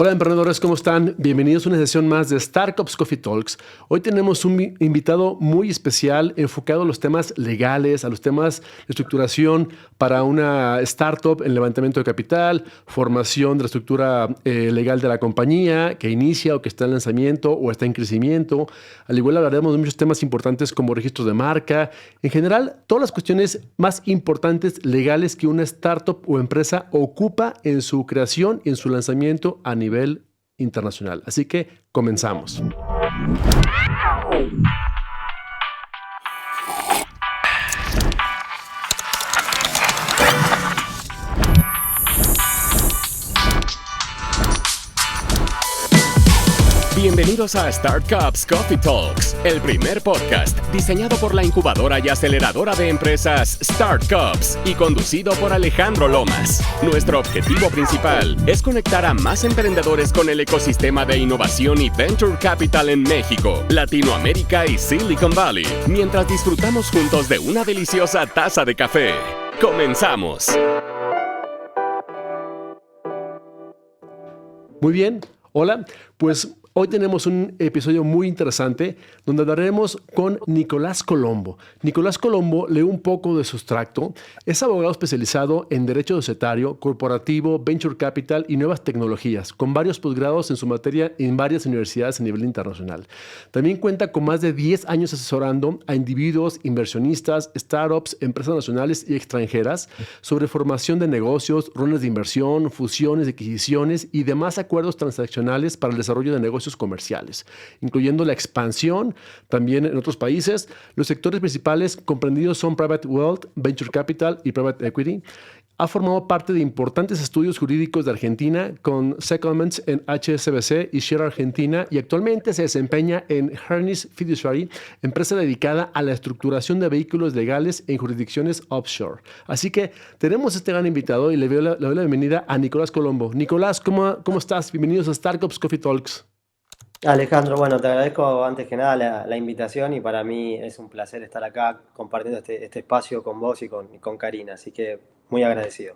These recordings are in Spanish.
Hola emprendedores, ¿cómo están? Bienvenidos a una sesión más de Startups Coffee Talks. Hoy tenemos un invitado muy especial enfocado a los temas legales, a los temas de estructuración para una startup en levantamiento de capital, formación de la estructura legal de la compañía que inicia o que está en lanzamiento o está en crecimiento. Al igual hablaremos de muchos temas importantes como registros de marca. En general, todas las cuestiones más importantes legales que una startup o empresa ocupa en su creación y en su lanzamiento a nivel internacional. Así que comenzamos. Bienvenidos a Startups Coffee Talks, el primer podcast diseñado por la incubadora y aceleradora de empresas Startups y conducido por Alejandro Lomas. Nuestro objetivo principal es conectar a más emprendedores con el ecosistema de innovación y venture capital en México, Latinoamérica y Silicon Valley, mientras disfrutamos juntos de una deliciosa taza de café. ¡Comenzamos! Muy bien. Hola, pues hoy tenemos un episodio muy interesante donde hablaremos con Nicolás Colombo. Nicolás Colombo lee un poco de su extracto. Es abogado especializado en Derecho Societario, Corporativo, Venture Capital y Nuevas Tecnologías, con varios posgrados en su materia en varias universidades a nivel internacional. También cuenta con más de 10 años asesorando a individuos, inversionistas, startups, empresas nacionales y extranjeras sobre formación de negocios, rondas de inversión, fusiones, adquisiciones y demás acuerdos transaccionales para el desarrollo de negocios comerciales, incluyendo la expansión también en otros países. Los sectores principales comprendidos son Private Wealth, Venture Capital y Private Equity. Ha formado parte de importantes estudios jurídicos de Argentina con secondments en HSBC y Share Argentina y actualmente se desempeña en Harness Fiduciary, empresa dedicada a la estructuración de vehículos legales en jurisdicciones offshore. Así que tenemos este gran invitado y le doy la bienvenida a Nicolás Colombo. Nicolás, ¿cómo estás? Bienvenidos a Startups Coffee Talks. Alejandro, bueno, te agradezco antes que nada la invitación y para mí es un placer estar acá compartiendo este espacio con vos y con Karina, así que muy agradecido.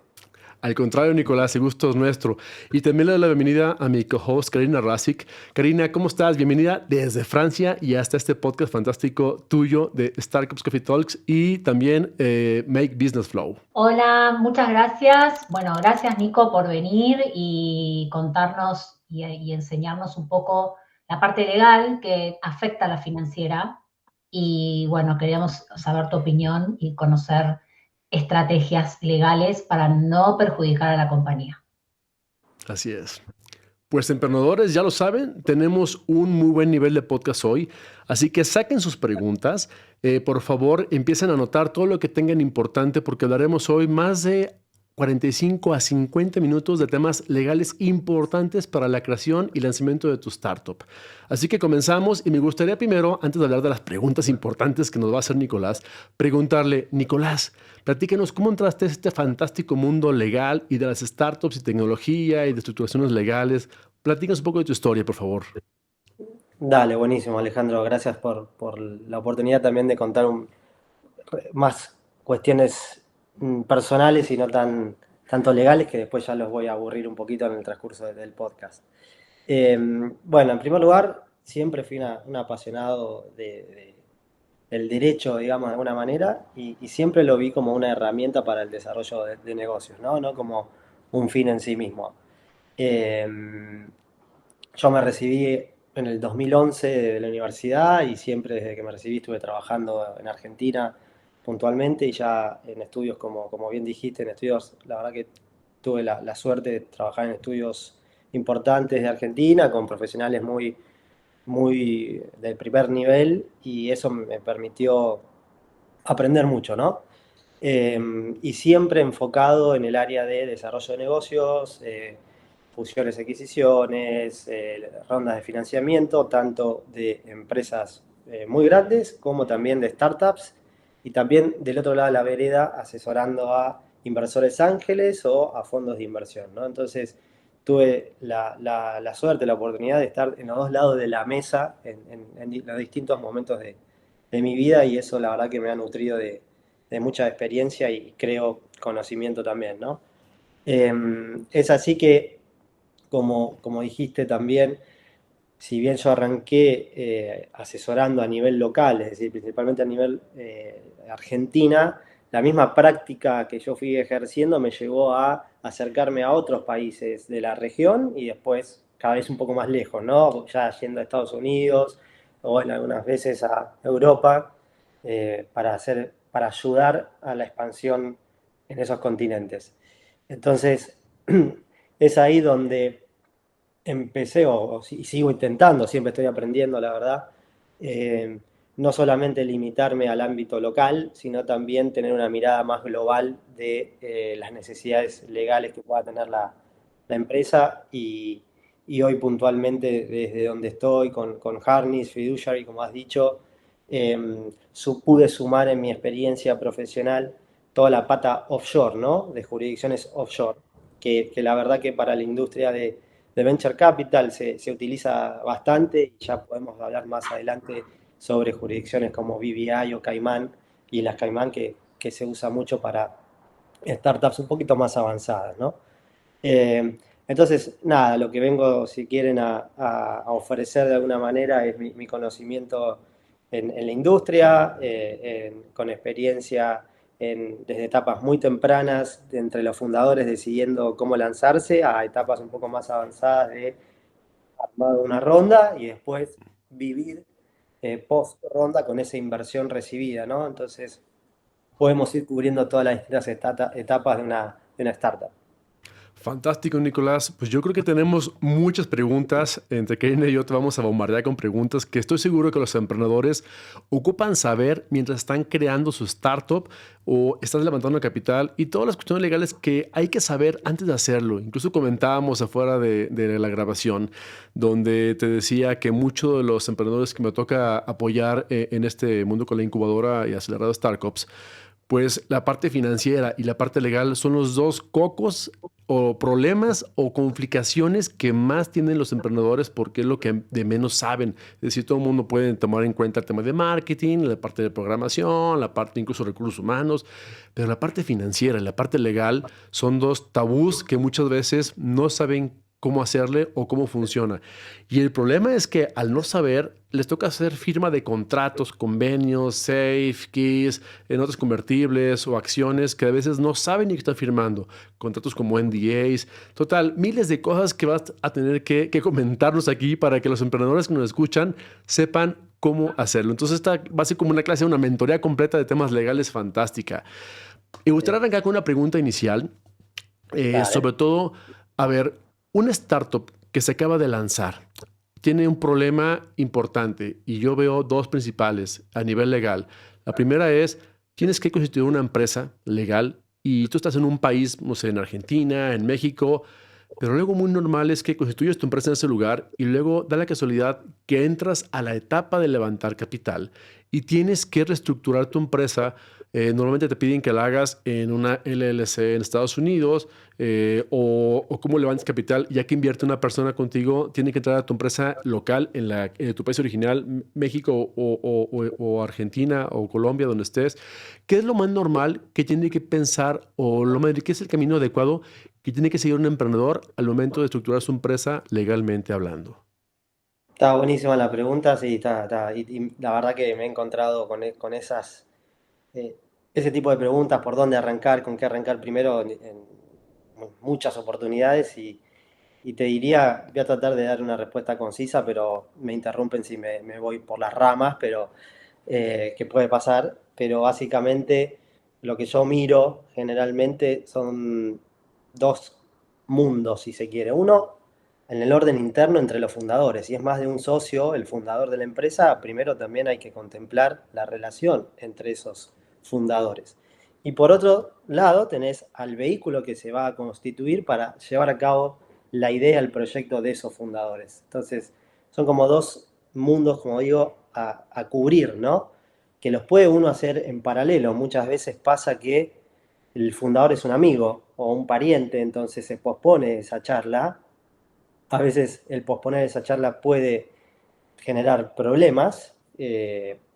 Al contrario, Nicolás, el gusto es nuestro. Y también le doy la bienvenida a mi co-host, Karina Rasic. Karina, ¿cómo estás? Bienvenida desde Francia y hasta este podcast fantástico tuyo de Startups Coffee Talks y también Make Business Flow. Hola, muchas gracias. Bueno, gracias Nico por venir y contarnos y enseñarnos un poco la parte legal que afecta a la financiera. Y bueno, queríamos saber tu opinión y conocer estrategias legales para no perjudicar a la compañía. Así es. Pues emprendedores, ya lo saben, tenemos un muy buen nivel de podcast hoy, así que saquen sus preguntas. Por favor, empiecen a anotar todo lo que tengan importante porque hablaremos hoy más de 45 a 50 minutos de temas legales importantes para la creación y lanzamiento de tu startup. Así que comenzamos y me gustaría primero, antes de hablar de las preguntas importantes que nos va a hacer Nicolás, preguntarle, Nicolás, platícanos cómo entraste a este fantástico mundo legal y de las startups y tecnología y de estructuraciones legales. Platícanos un poco de tu historia, por favor. Dale, buenísimo Alejandro, gracias por la oportunidad también de contar más cuestiones personales y no tanto legales, que después ya los voy a aburrir un poquito en el transcurso del podcast. Bueno, en primer lugar, siempre fui un apasionado del derecho, digamos, de alguna manera, y siempre lo vi como una herramienta para el desarrollo de negocios, ¿no? No como un fin en sí mismo. Yo me recibí en el 2011 de la universidad y siempre desde que me recibí estuve trabajando en Argentina puntualmente y ya en estudios, como bien dijiste, en estudios, la verdad que tuve la suerte de trabajar en estudios importantes de Argentina con profesionales muy del primer nivel y eso me permitió aprender mucho, ¿no? Y siempre enfocado en el área de desarrollo de negocios, fusiones, adquisiciones, rondas de financiamiento, tanto de empresas muy grandes como también de startups, y también del otro lado de la vereda asesorando a inversores ángeles o a fondos de inversión, ¿no? Entonces tuve la suerte, la oportunidad de estar en los dos lados de la mesa en los distintos momentos de mi vida y eso la verdad que me ha nutrido de mucha experiencia y creo conocimiento también, ¿no? Es así que como dijiste también, si bien yo arranqué asesorando a nivel local, es decir, principalmente a nivel Argentina, la misma práctica que yo fui ejerciendo me llevó a acercarme a otros países de la región y después cada vez un poco más lejos, ¿no? Ya yendo a Estados Unidos o en algunas veces a Europa para ayudar a la expansión en esos continentes. Entonces, es ahí donde empecé, y sigo intentando, siempre estoy aprendiendo, la verdad, eh, no solamente limitarme al ámbito local, sino también tener una mirada más global de las necesidades legales que pueda tener la empresa y hoy puntualmente desde donde estoy con Harness, Fiduciary, como has dicho, pude sumar en mi experiencia profesional toda la pata offshore, ¿no? De jurisdicciones offshore, que la verdad que para la industria de Venture Capital se utiliza bastante y ya podemos hablar más adelante sobre jurisdicciones como BVI o Caimán y las Caimán que se usa mucho para startups un poquito más avanzadas, ¿no? Entonces, nada, lo que vengo, si quieren, a ofrecer de alguna manera es mi conocimiento en la industria, con experiencia desde etapas muy tempranas de entre los fundadores decidiendo cómo lanzarse a etapas un poco más avanzadas de armar una ronda y después vivir post ronda con esa inversión recibida, ¿no? Entonces, podemos ir cubriendo todas las distintas etapas de una startup. Fantástico, Nicolás. Pues yo creo que tenemos muchas preguntas. Entre Karina y yo te vamos a bombardear con preguntas que estoy seguro que los emprendedores ocupan saber mientras están creando su startup o están levantando capital y todas las cuestiones legales que hay que saber antes de hacerlo. Incluso comentábamos afuera de la grabación, donde te decía que muchos de los emprendedores que me toca apoyar en este mundo con la incubadora y acelerado startups, pues la parte financiera y la parte legal son los dos cocos o problemas o complicaciones que más tienen los emprendedores porque es lo que de menos saben. Es decir, todo el mundo puede tomar en cuenta el tema de marketing, la parte de programación, la parte incluso de recursos humanos, pero la parte financiera y la parte legal son dos tabús que muchas veces no saben cómo hacerle o cómo funciona. Y el problema es que al no saber, les toca hacer firma de contratos, convenios, safe, keys, en notas convertibles o acciones que a veces no saben ni que están firmando. Contratos como NDAs. Total, miles de cosas que vas a tener que comentarnos aquí para que los emprendedores que nos escuchan sepan cómo hacerlo. Entonces esta va a ser como una clase, una mentoría completa de temas legales fantástica. Me gustaría arrancar con una pregunta inicial. Dale. Sobre todo, a ver, una startup que se acaba de lanzar tiene un problema importante y yo veo dos principales a nivel legal. La primera es, tienes que constituir una empresa legal y tú estás en un país, no sé, en Argentina, en México, pero luego muy normal es que constituyes tu empresa en ese lugar y luego da la casualidad que entras a la etapa de levantar capital y tienes que reestructurar tu empresa. Normalmente te piden que la hagas en una LLC en Estados Unidos o cómo levantes capital, ya que invierte una persona contigo, tiene que entrar a tu empresa local en tu país original, México o Argentina o Colombia, donde estés. ¿Qué es lo más normal que tiene que pensar qué es el camino adecuado que tiene que seguir un emprendedor al momento de estructurar su empresa legalmente hablando? Está buenísima la pregunta, sí, está. Y la verdad que me he encontrado con eh, ese tipo de preguntas, por dónde arrancar, con qué arrancar primero en muchas oportunidades y te diría, voy a tratar de dar una respuesta concisa, pero me interrumpen si me voy por las ramas, pero que puede pasar, pero básicamente lo que yo miro generalmente son dos mundos, si se quiere. Uno, en el orden interno entre los fundadores, y es más de un socio, el fundador de la empresa, primero también hay que contemplar la relación entre esos fundadores. Y por otro lado, tenés al vehículo que se va a constituir para llevar a cabo la idea, el proyecto de esos fundadores. Entonces, son como dos mundos, como digo, a cubrir, ¿no? Que los puede uno hacer en paralelo. Muchas veces pasa que el fundador es un amigo o un pariente, entonces se pospone esa charla. A veces el posponer esa charla puede generar problemas,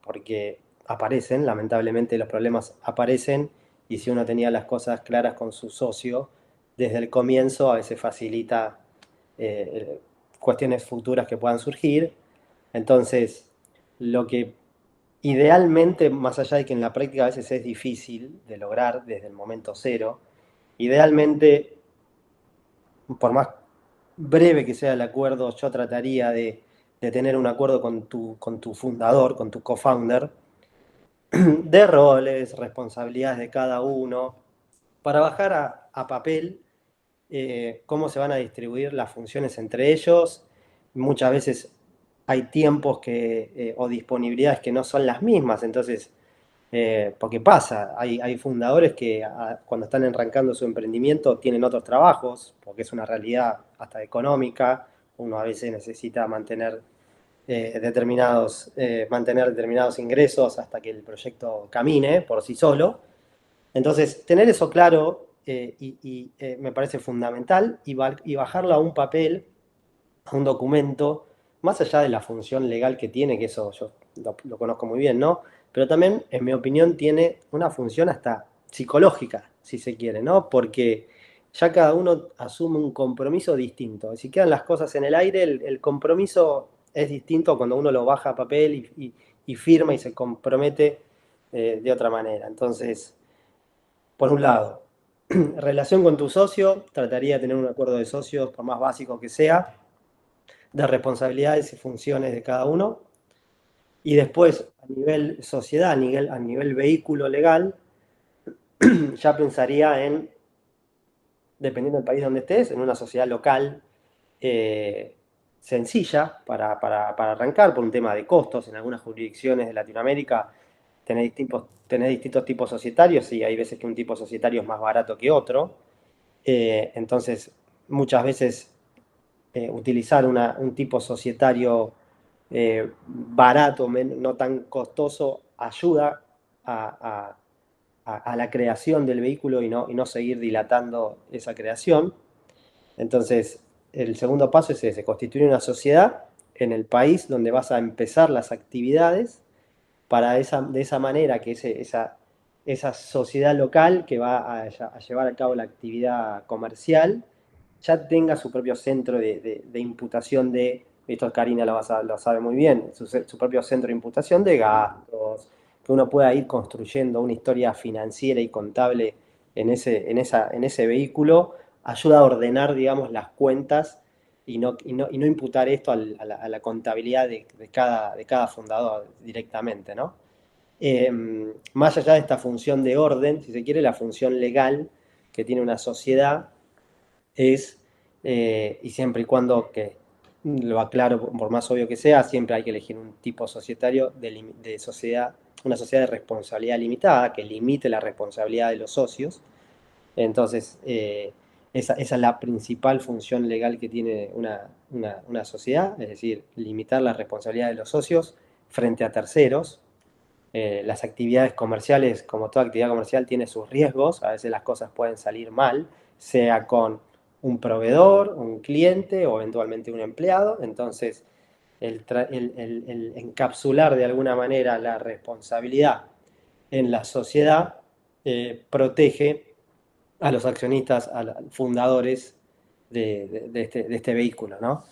porque aparecen, lamentablemente los problemas aparecen, y si uno tenía las cosas claras con su socio, desde el comienzo a veces facilita cuestiones futuras que puedan surgir. Entonces, lo que idealmente, más allá de que en la práctica a veces es difícil de lograr desde el momento cero, idealmente, por más breve que sea el acuerdo, yo trataría de tener un acuerdo con tu fundador, con tu co-founder, de roles, responsabilidades de cada uno, para bajar a papel cómo se van a distribuir las funciones entre ellos. Muchas veces hay tiempos o disponibilidades que no son las mismas, entonces, porque pasa, hay fundadores que cuando están arrancando su emprendimiento tienen otros trabajos, porque es una realidad hasta económica, uno a veces necesita mantener determinados ingresos hasta que el proyecto camine por sí solo. Entonces, tener eso claro me parece fundamental y bajarlo a un papel, a un documento, más allá de la función legal que tiene, que eso yo lo conozco muy bien, ¿no? Pero también, en mi opinión, tiene una función hasta psicológica, si se quiere, ¿no? Porque ya cada uno asume un compromiso distinto. Si quedan las cosas en el aire, el compromiso es distinto cuando uno lo baja a papel y firma y se compromete de otra manera. Entonces, por un lado, relación con tu socio, trataría de tener un acuerdo de socios, por más básico que sea, de responsabilidades y funciones de cada uno. Y después, a nivel sociedad, a nivel vehículo legal, ya pensaría en, dependiendo del país donde estés, en una sociedad local sencilla para arrancar por un tema de costos. En algunas jurisdicciones de Latinoamérica tenés distintos tipos societarios y hay veces que un tipo societario es más barato que otro. Entonces, muchas veces utilizar un tipo societario barato, no tan costoso, ayuda a la creación del vehículo y no seguir dilatando esa creación. Entonces, el segundo paso es ese, constituir una sociedad en el país donde vas a empezar las actividades de esa manera que esa sociedad local que va a llevar a cabo la actividad comercial ya tenga su propio centro de imputación esto Karina lo sabe muy bien, su propio centro de imputación de gastos, que uno pueda ir construyendo una historia financiera y contable en ese vehículo, ayuda a ordenar, digamos, las cuentas y no imputar esto a la contabilidad de cada fundador directamente, ¿no? Más allá de esta función de orden, si se quiere, la función legal que tiene una sociedad es, y siempre y cuando, que lo aclaro por más obvio que sea, siempre hay que elegir un tipo societario de sociedad, una sociedad de responsabilidad limitada, que limite la responsabilidad de los socios. Entonces, esa es la principal función legal que tiene una sociedad, es decir, limitar la responsabilidad de los socios frente a terceros. Las actividades comerciales, como toda actividad comercial, tiene sus riesgos, a veces las cosas pueden salir mal, sea con un proveedor, un cliente o eventualmente un empleado. Entonces, el encapsular de alguna manera la responsabilidad en la sociedad protege a los accionistas, a los fundadores de este vehículo, ¿no?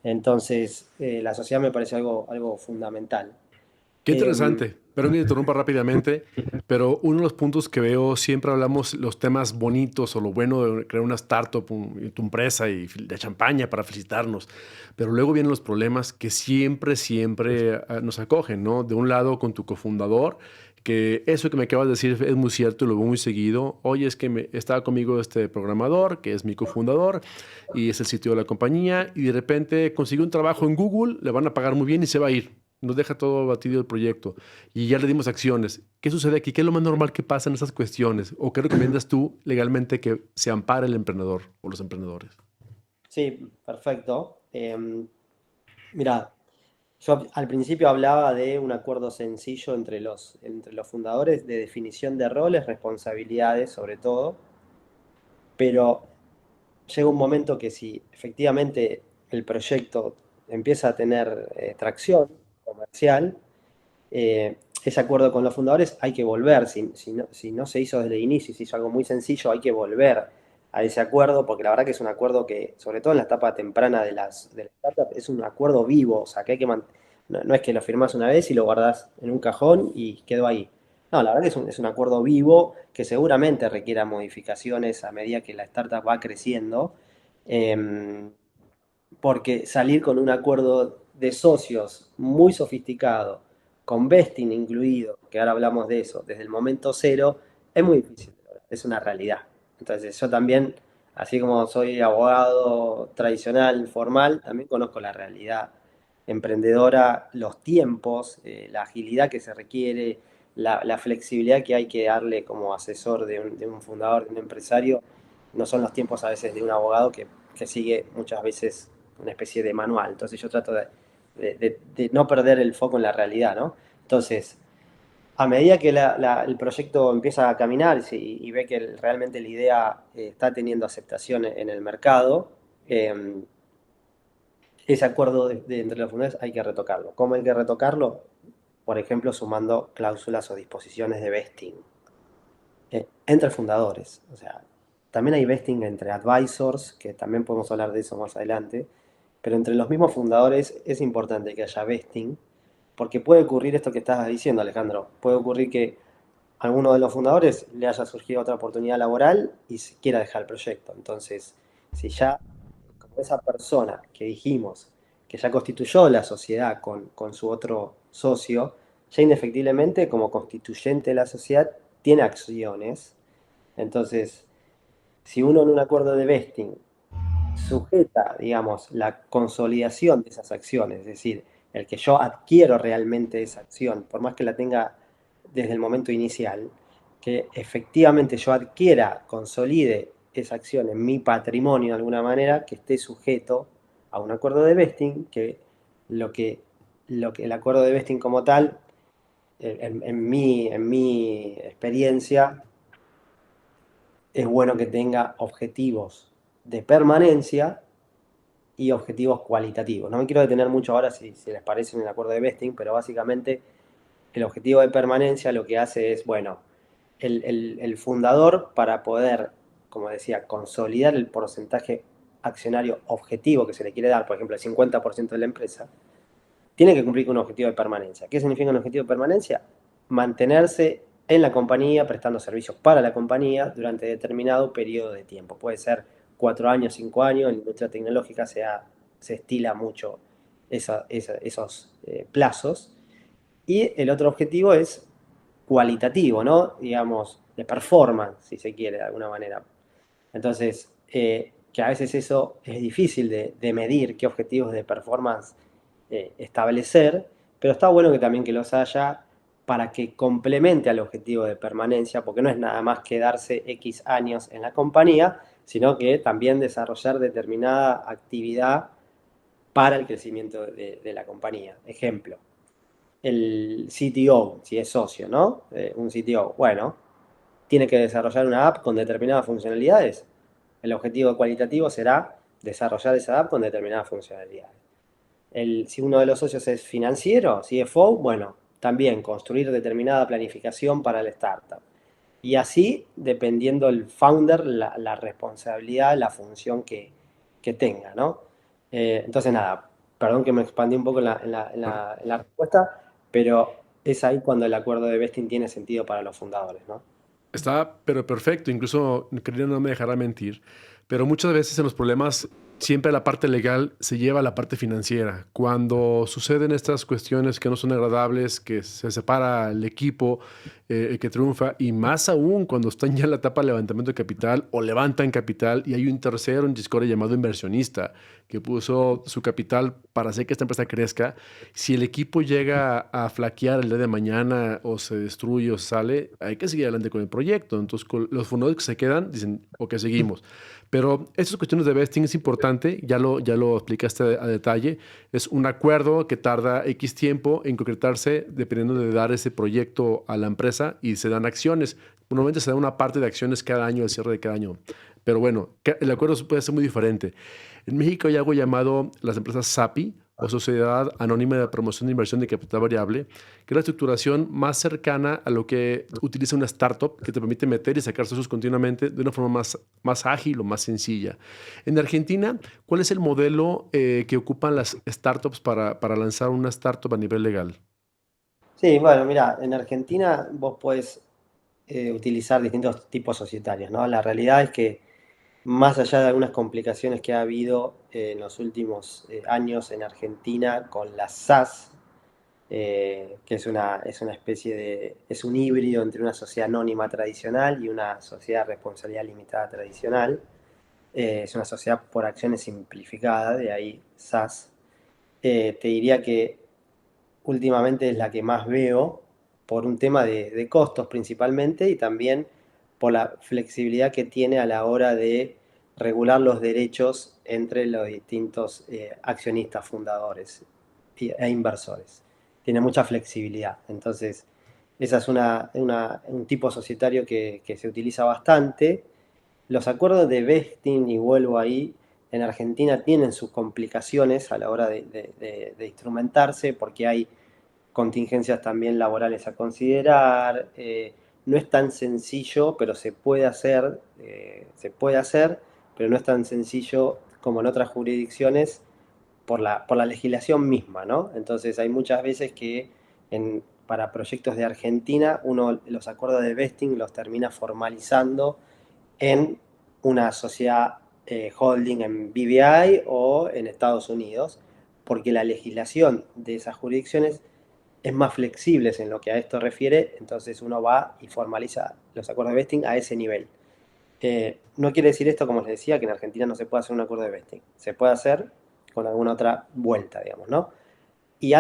Entonces, la sociedad me parece algo fundamental. Qué interesante. Pero me interrumpa rápidamente, pero uno de los puntos que veo, siempre hablamos los temas bonitos o lo bueno de crear una startup, tu empresa y de champaña para felicitarnos, pero luego vienen los problemas que siempre nos acogen, ¿no? De un lado con tu cofundador, que eso que me acabas de decir es muy cierto y lo veo muy seguido. Oye, es que estaba conmigo este programador, que es mi cofundador, y es el sitio de la compañía, y de repente consiguió un trabajo en Google, le van a pagar muy bien y se va a ir. Nos deja todo batido el proyecto y ya le dimos acciones. ¿Qué sucede aquí? ¿Qué es lo más normal que pasa en esas cuestiones? ¿O qué recomiendas tú legalmente que se ampare el emprendedor o los emprendedores? Sí, perfecto. Mira, yo al principio hablaba de un acuerdo sencillo entre los fundadores de definición de roles, responsabilidades sobre todo, pero llega un momento que si efectivamente el proyecto empieza a tener tracción comercial, ese acuerdo con los fundadores hay que volver. Si no se hizo desde el inicio, se hizo algo muy sencillo, hay que volver a ese acuerdo, porque la verdad que es un acuerdo que, sobre todo en la etapa temprana de la startup, es un acuerdo vivo, o sea, que hay que no es que lo firmás una vez y lo guardás en un cajón y quedó ahí. No, la verdad que es un acuerdo vivo que seguramente requiera modificaciones a medida que la startup va creciendo, em, porque salir con un acuerdo de socios muy sofisticado, con vesting incluido, que ahora hablamos de eso, desde el momento cero, es muy difícil, es una realidad. Entonces yo también, así como soy abogado tradicional, formal, también conozco la realidad emprendedora, los tiempos, la agilidad que se requiere, la flexibilidad que hay que darle como asesor de un fundador, de un empresario, no son los tiempos a veces de un abogado que sigue muchas veces una especie de manual. Entonces yo trato de no perder el foco en la realidad, ¿no? Entonces, a medida que el proyecto empieza a caminar y ve que realmente la idea está teniendo aceptación en el mercado, ese acuerdo entre los fundadores hay que retocarlo. ¿Cómo hay que retocarlo? Por ejemplo, sumando cláusulas o disposiciones de vesting entre fundadores. O sea, también hay vesting entre advisors, que también podemos hablar de eso más adelante, pero entre los mismos fundadores es importante que haya vesting, porque puede ocurrir esto que estás diciendo, Alejandro. Puede ocurrir que a alguno de los fundadores le haya surgido otra oportunidad laboral y quiera dejar el proyecto. Entonces, si ya, como esa persona que dijimos, que ya constituyó la sociedad con su otro socio, ya indefectiblemente como constituyente de la sociedad tiene acciones. Entonces, si uno en un acuerdo de vesting sujeta, digamos, la consolidación de esas acciones, es decir, el que yo adquiero realmente esa acción, por más que la tenga desde el momento inicial, que efectivamente yo adquiera, consolide esa acción en mi patrimonio de alguna manera, que esté sujeto a un acuerdo de vesting, que lo que el acuerdo de vesting como tal, en mi experiencia, es bueno que tenga objetivos de permanencia y objetivos cualitativos. No me quiero detener mucho ahora si les parece en el acuerdo de vesting, pero básicamente el objetivo de permanencia lo que hace es, bueno, el fundador para poder, como decía, consolidar el porcentaje accionario objetivo que se le quiere dar, por ejemplo, el 50% de la empresa, tiene que cumplir con un objetivo de permanencia. ¿Qué significa un objetivo de permanencia? Mantenerse en la compañía, prestando servicios para la compañía durante determinado periodo de tiempo. Puede ser 4 años, 5 años, en la industria tecnológica se estila mucho esos plazos. Y el otro objetivo es cualitativo, ¿no? Digamos, de performance, si se quiere, de alguna manera. Entonces, que a veces eso es difícil de medir, qué objetivos de performance establecer, pero está bueno que también que los haya para que complemente al objetivo de permanencia, porque no es nada más quedarse X años en la compañía, sino que también desarrollar determinada actividad para el crecimiento de la compañía. Ejemplo, el CTO, si es socio, ¿no? Un CTO, bueno, tiene que desarrollar una app con determinadas funcionalidades. El objetivo cualitativo será desarrollar esa app con determinadas funcionalidades. Si uno de los socios es financiero, CFO, bueno, también construir determinada planificación para la startup. Y así, dependiendo el founder, la responsabilidad, la función que tenga, ¿no? Entonces, nada, perdón que me expandí un poco en la respuesta, pero es ahí cuando el acuerdo de vesting tiene sentido para los fundadores, ¿no? Está, pero perfecto. Incluso, querido, no me dejará mentir, pero muchas veces en los problemas siempre la parte legal se lleva a la parte financiera. Cuando suceden estas cuestiones que no son agradables, que se separa el equipo, el que triunfa, y más aún cuando están ya en la etapa de levantamiento de capital o levantan capital y hay un tercero en Discord llamado inversionista que puso su capital para hacer que esta empresa crezca. Si el equipo llega a flaquear el día de mañana o se destruye o sale, hay que seguir adelante con el proyecto. Entonces, los fundadores que se quedan dicen, ok, seguimos. Pero estas cuestiones de vesting es importante, ya lo explicaste a detalle, es un acuerdo que tarda X tiempo en concretarse dependiendo de dar ese proyecto a la empresa y se dan acciones. Normalmente se da una parte de acciones cada año, al cierre de cada año. Pero bueno, el acuerdo puede ser muy diferente. En México hay algo llamado las empresas SAPI o Sociedad Anónima de Promoción de Inversión de Capital Variable, que es la estructuración más cercana a lo que utiliza una startup que te permite meter y sacar socios continuamente de una forma más ágil o más sencilla. En Argentina, ¿cuál es el modelo que ocupan las startups para lanzar una startup a nivel legal? Sí, bueno, mira, en Argentina vos podés utilizar distintos tipos societarios, ¿no? La realidad es que más allá de algunas complicaciones que ha habido en los últimos años en Argentina con las SAS, que es una especie es un híbrido entre una sociedad anónima tradicional y una sociedad de responsabilidad limitada tradicional. Es una sociedad por acciones simplificada, de ahí SAS. Te diría que últimamente es la que más veo por un tema de costos principalmente y también por la flexibilidad que tiene a la hora de regular los derechos entre los distintos accionistas fundadores e inversores. Tiene mucha flexibilidad. Entonces, esa es un tipo societario que se utiliza bastante. Los acuerdos de vesting, y vuelvo ahí, en Argentina tienen sus complicaciones a la hora de instrumentarse porque hay contingencias también laborales a considerar. No es tan sencillo, pero se puede hacer, pero no es tan sencillo como en otras jurisdicciones por la legislación misma, ¿no? Entonces hay muchas veces que para proyectos de Argentina uno los acuerdos de vesting los termina formalizando en una sociedad holding en BVI o en Estados Unidos, porque la legislación de esas jurisdicciones es más flexible en lo que a esto refiere, entonces uno va y formaliza los acuerdos de vesting a ese nivel. No quiere decir esto, como les decía, que en Argentina no se puede hacer un acuerdo de vesting. Se puede hacer con alguna otra vuelta, digamos, ¿no? Y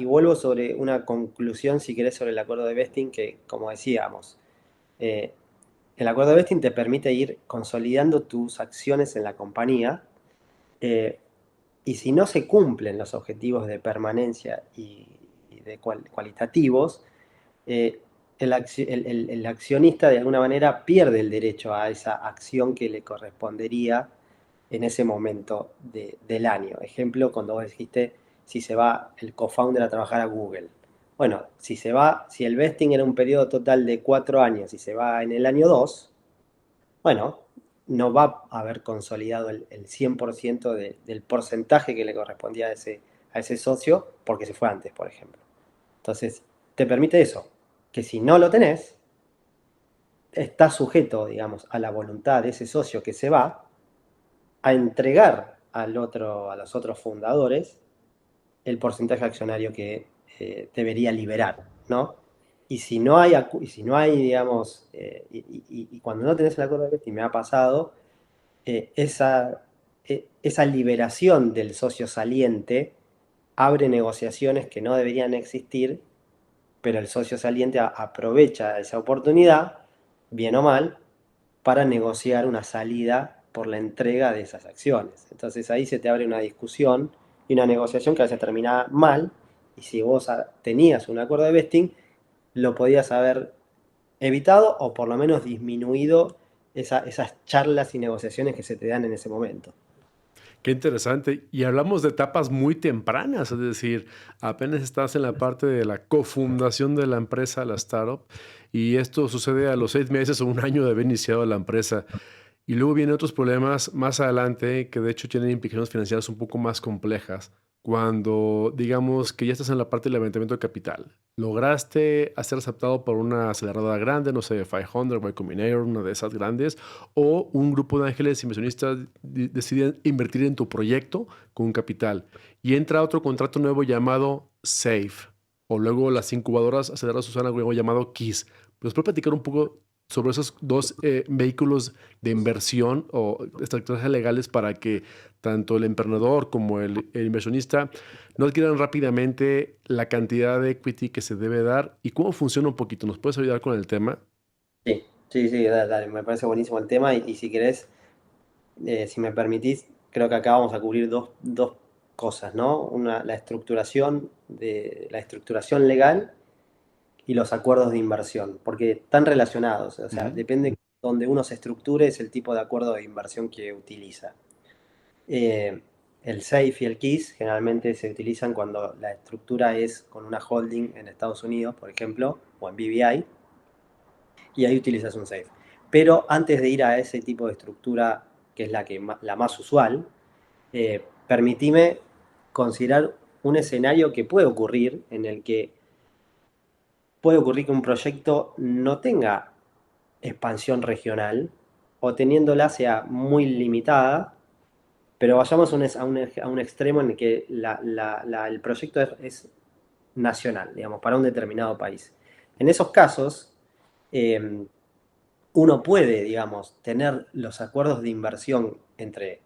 vuelvo sobre una conclusión, si querés, sobre el acuerdo de vesting, que, como decíamos, eh, el acuerdo de vesting te permite ir consolidando tus acciones en la compañía, eh, y si no se cumplen los objetivos de permanencia y de cualitativos, eh, el accionista de alguna manera pierde el derecho a esa acción que le correspondería en ese momento del año. Ejemplo, cuando vos dijiste si se va el co-founder a trabajar a Google. Bueno, si el vesting era un periodo total de 4 años y se va en el año 2, bueno, no va a haber consolidado el 100% del porcentaje que le correspondía a ese socio porque se fue antes, por ejemplo. Entonces, te permite eso, que si no lo tenés, estás sujeto, digamos, a la voluntad de ese socio que se va a entregar a los otros fundadores el porcentaje accionario que debería liberar, ¿no? Digamos, y cuando no tenés el acuerdo de vesting, me ha pasado, esa liberación del socio saliente abre negociaciones que no deberían existir, pero el socio saliente aprovecha esa oportunidad, bien o mal, para negociar una salida por la entrega de esas acciones. Entonces ahí se te abre una discusión y una negociación que a veces termina mal, y si vos tenías un acuerdo de vesting, lo podías haber evitado o por lo menos disminuido esas charlas y negociaciones que se te dan en ese momento. Qué interesante. Y hablamos de etapas muy tempranas, es decir, apenas estás en la parte de la cofundación de la empresa, la startup, y esto sucede a los 6 meses o un año de haber iniciado la empresa. Y luego vienen otros problemas más adelante que de hecho tienen implicaciones financieras un poco más complejas. Cuando digamos que ya estás en la parte del levantamiento de capital, lograste ser aceptado por una aceleradora grande, no sé, 500, Y Combinator, una de esas grandes, o un grupo de ángeles inversionistas deciden invertir en tu proyecto con capital y entra otro contrato nuevo llamado SAFE, o luego las incubadoras aceleradoras usan algo llamado KISS. ¿Nos puede platicar un poco sobre esos dos vehículos de inversión o estrategias legales para que tanto el emprendedor como el inversionista no adquieran rápidamente la cantidad de equity que se debe dar y cómo funciona un poquito? ¿Nos puedes ayudar con el tema? Sí, sí, sí, dale, dale, me parece buenísimo el tema y si querés, si me permitís, creo que acá vamos a cubrir dos cosas, ¿no? Una, la estructuración legal y los acuerdos de inversión, porque están relacionados, o sea, depende de donde uno se estructure, es el tipo de acuerdo de inversión que utiliza. Eh, el SAFE y el KISS generalmente se utilizan cuando la estructura es con una holding en Estados Unidos, por ejemplo, o en BVI, y ahí utilizas un SAFE. Pero antes de ir a ese tipo de estructura, que es la más usual, permitime considerar un escenario que puede ocurrir, en el que puede ocurrir que un proyecto no tenga expansión regional, o teniéndola sea muy limitada, pero vayamos a un extremo en el que el proyecto es nacional, digamos, para un determinado país. En esos casos, uno puede, digamos, tener los acuerdos de inversión entre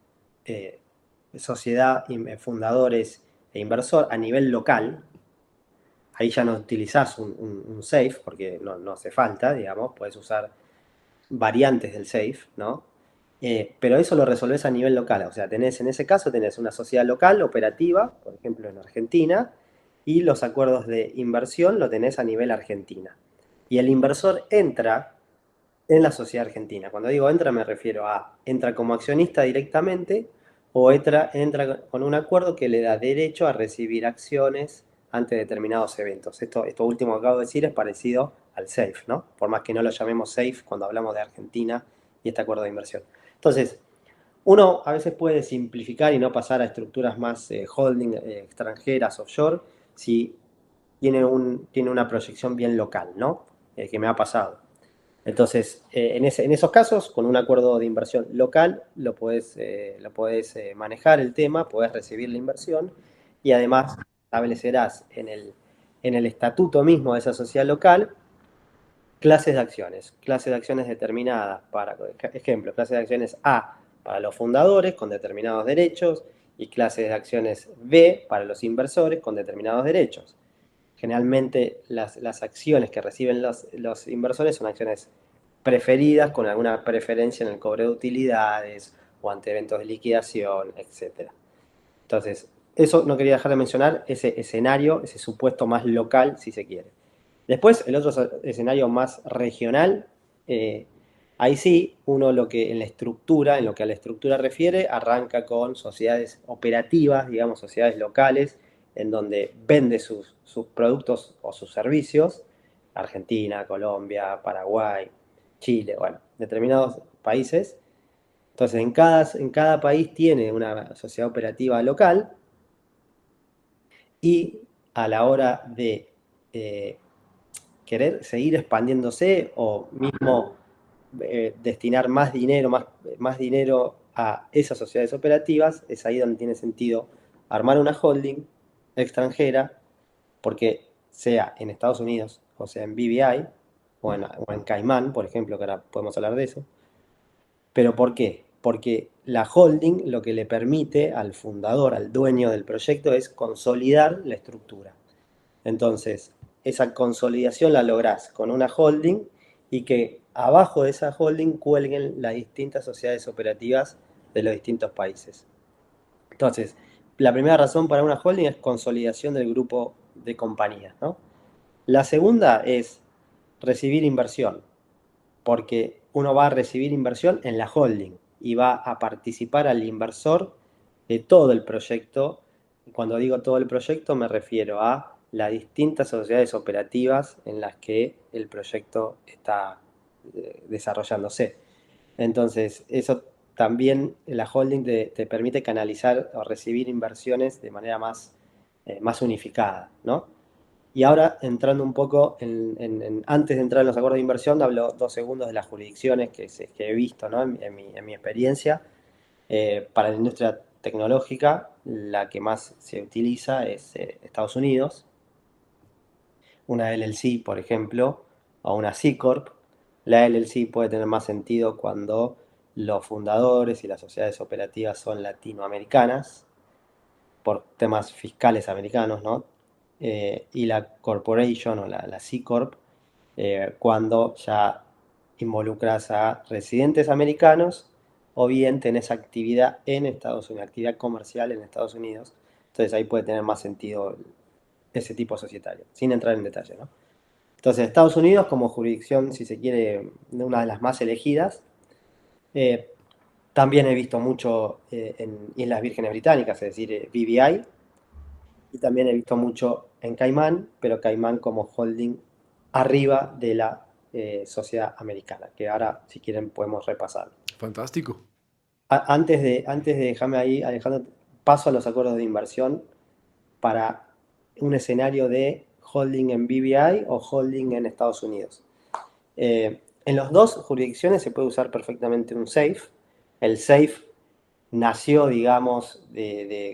sociedad, fundadores e inversor a nivel local. Ahí ya no utilizás un SAFE, porque no hace falta, digamos, puedes usar variantes del SAFE, ¿no? Pero eso lo resolvés a nivel local, o sea, en ese caso tenés una sociedad local operativa, por ejemplo en Argentina, y los acuerdos de inversión lo tenés a nivel Argentina. Y el inversor entra en la sociedad argentina. Cuando digo entra me refiero a entra como accionista directamente o entra con un acuerdo que le da derecho a recibir acciones ante determinados eventos. Esto último que acabo de decir es parecido al SAFE, ¿no? Por más que no lo llamemos SAFE cuando hablamos de Argentina y este acuerdo de inversión. Entonces, uno a veces puede simplificar y no pasar a estructuras más holding extranjeras, offshore, si tiene una proyección bien local, ¿no? Que me ha pasado. Entonces, en esos casos, con un acuerdo de inversión local, lo podés manejar el tema, podés recibir la inversión y además establecerás en el estatuto mismo de esa sociedad local clases de acciones determinadas para, ejemplo, clases de acciones A para los fundadores con determinados derechos y clases de acciones B para los inversores con determinados derechos. Generalmente las acciones que reciben los inversores son acciones preferidas con alguna preferencia en el cobro de utilidades o ante eventos de liquidación, etc. Entonces, eso no quería dejar de mencionar, ese escenario, ese supuesto más local, si se quiere. Después, el otro escenario más regional, ahí sí, uno en lo que a la estructura refiere, arranca con sociedades operativas, digamos, sociedades locales, en donde vende sus productos o sus servicios, Argentina, Colombia, Paraguay, Chile, bueno, determinados países. Entonces, en cada país tiene una sociedad operativa local y a la hora de querer seguir expandiéndose o mismo destinar más dinero a esas sociedades operativas, es ahí donde tiene sentido armar una holding extranjera, porque sea en Estados Unidos, o sea en BVI, o en Caimán, por ejemplo, que ahora podemos hablar de eso. ¿Pero por qué? Porque la holding lo que le permite al fundador, al dueño del proyecto, es consolidar la estructura. Entonces, esa consolidación la lográs con una holding y que abajo de esa holding cuelguen las distintas sociedades operativas de los distintos países. Entonces, la primera razón para una holding es consolidación del grupo de compañías, ¿no? La segunda es recibir inversión, porque uno va a recibir inversión en la holding y va a participar al inversor de todo el proyecto. Cuando digo todo el proyecto me refiero a las distintas sociedades operativas en las que el proyecto está desarrollándose. Entonces, eso también, la holding te permite canalizar o recibir inversiones de manera más unificada, ¿no? Y ahora, entrando un poco antes de entrar en los acuerdos de inversión, hablo 2 segundos de las jurisdicciones que he visto, ¿no? en mi experiencia. Para la industria tecnológica, la que más se utiliza es Estados Unidos. Una LLC, por ejemplo, o una C Corp. La LLC puede tener más sentido cuando los fundadores y las sociedades operativas son latinoamericanas, por temas fiscales americanos, ¿no? Y la corporation o la C Corp, cuando ya involucras a residentes americanos o bien tenés actividad en Estados Unidos, actividad comercial en Estados Unidos. Entonces ahí puede tener más sentido ese tipo societario, sin entrar en detalle, ¿no? Entonces, Estados Unidos como jurisdicción, si se quiere, una de las más elegidas, También he visto mucho en Islas Vírgenes Británicas, es decir, BVI, y también he visto mucho en Caimán, pero Caimán como holding arriba de la sociedad americana, que ahora, si quieren, podemos repasar. Fantástico. Antes de dejarme ahí, Alejandro, paso a los acuerdos de inversión para un escenario de holding en BVI o holding en Estados Unidos. En las dos jurisdicciones se puede usar perfectamente un SAFE. El SAFE nació, digamos,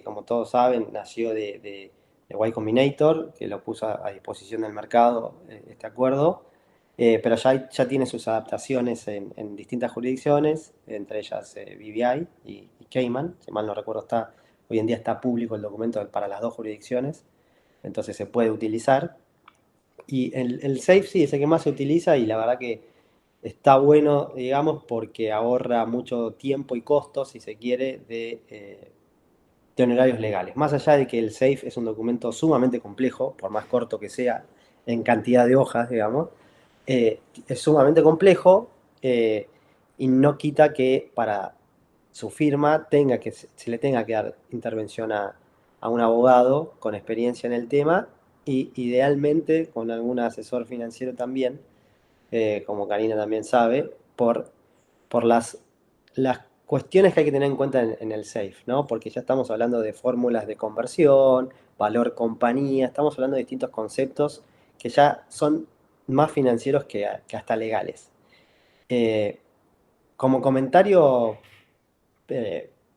como todos saben, nació de Y Combinator, que lo puso a disposición del mercado este acuerdo, pero ya tiene sus adaptaciones en distintas jurisdicciones, entre ellas BVI y Cayman, si mal no recuerdo, hoy en día está público el documento para las dos jurisdicciones, entonces se puede utilizar. Y el SAFE sí es el que más se utiliza y la verdad que está bueno, digamos, porque ahorra mucho tiempo y costos, si se quiere, de honorarios legales. Más allá de que el SAFE es un documento sumamente complejo, por más corto que sea en cantidad de hojas, digamos, es sumamente complejo y no quita que para su firma se le tenga que dar intervención a un abogado con experiencia en el tema y idealmente con algún asesor financiero también, como Karina también sabe, por las cuestiones que hay que tener en cuenta en el SAFE, ¿no? Porque ya estamos hablando de fórmulas de conversión, valor compañía, estamos hablando de distintos conceptos que ya son más financieros que hasta legales. Como comentario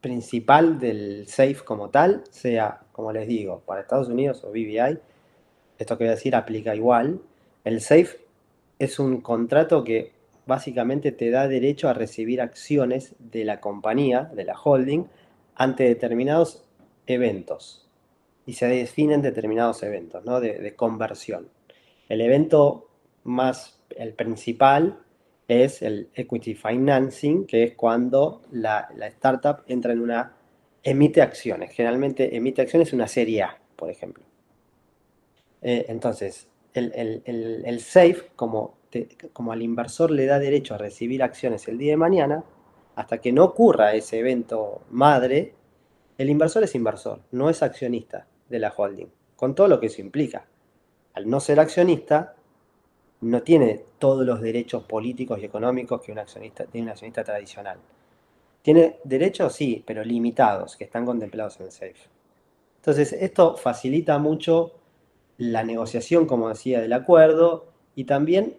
principal del SAFE como tal, sea, como les digo, para Estados Unidos o BVI, esto que voy a decir aplica igual. El SAFE es un contrato que básicamente te da derecho a recibir acciones de la compañía, de la holding, ante determinados eventos. Y se definen determinados eventos, ¿no? de conversión. El evento el principal, es el equity financing, que es cuando la startup entra emite acciones. Generalmente emite acciones en una serie A, por ejemplo. Entonces, el SAFE, como al inversor le da derecho a recibir acciones el día de mañana, hasta que no ocurra ese evento madre, el inversor es inversor, no es accionista de la holding, con todo lo que eso implica. Al no ser accionista, no tiene todos los derechos políticos y económicos que tiene un accionista tradicional. Tiene derechos, sí, pero limitados, que están contemplados en el SAFE. Entonces, esto facilita mucho la negociación, como decía, del acuerdo y también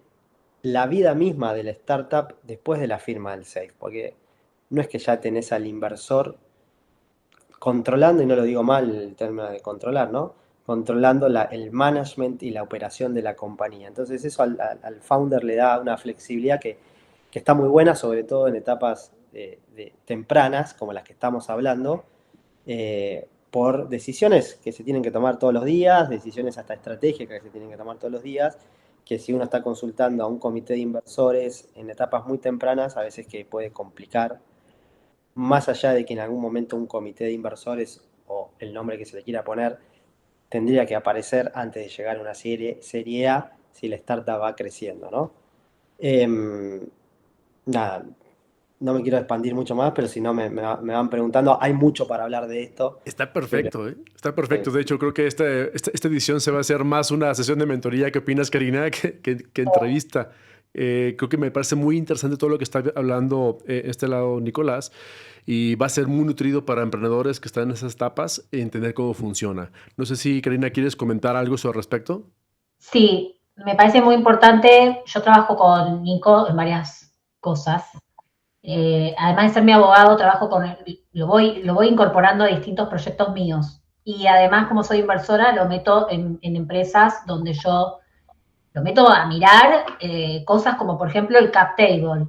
la vida misma de la startup después de la firma del SAFE, porque no es que ya tenés al inversor controlando, y no lo digo mal el término de controlar, ¿no? Controlando el management y la operación de la compañía. Entonces eso al founder le da una flexibilidad que está muy buena, sobre todo en etapas tempranas, como las que estamos hablando, por decisiones que se tienen que tomar todos los días, decisiones hasta estratégicas que se tienen que tomar todos los días, que si uno está consultando a un comité de inversores en etapas muy tempranas, a veces que puede complicar, más allá de que en algún momento un comité de inversores, o el nombre que se le quiera poner, tendría que aparecer antes de llegar a una serie A, si la startup va creciendo, ¿no? Nada, no me quiero expandir mucho más, pero si no me van preguntando, hay mucho para hablar de esto. Está perfecto, ¿eh? Está perfecto. De hecho, creo que esta edición se va a hacer más una sesión de mentoría. ¿Qué opinas, Karina? Que entrevista. Creo que me parece muy interesante todo lo que está hablando este lado Nicolás, y va a ser muy nutrido para emprendedores que están en esas etapas entender cómo funciona. No sé si, Karina, ¿quieres comentar algo sobre el respecto? Sí, me parece muy importante. Yo trabajo con Nico en varias cosas. Además de ser mi abogado, trabajo con él, lo voy incorporando a distintos proyectos míos. Y además, como soy inversora, lo meto en empresas donde yo lo meto a mirar cosas como, por ejemplo, el cap table.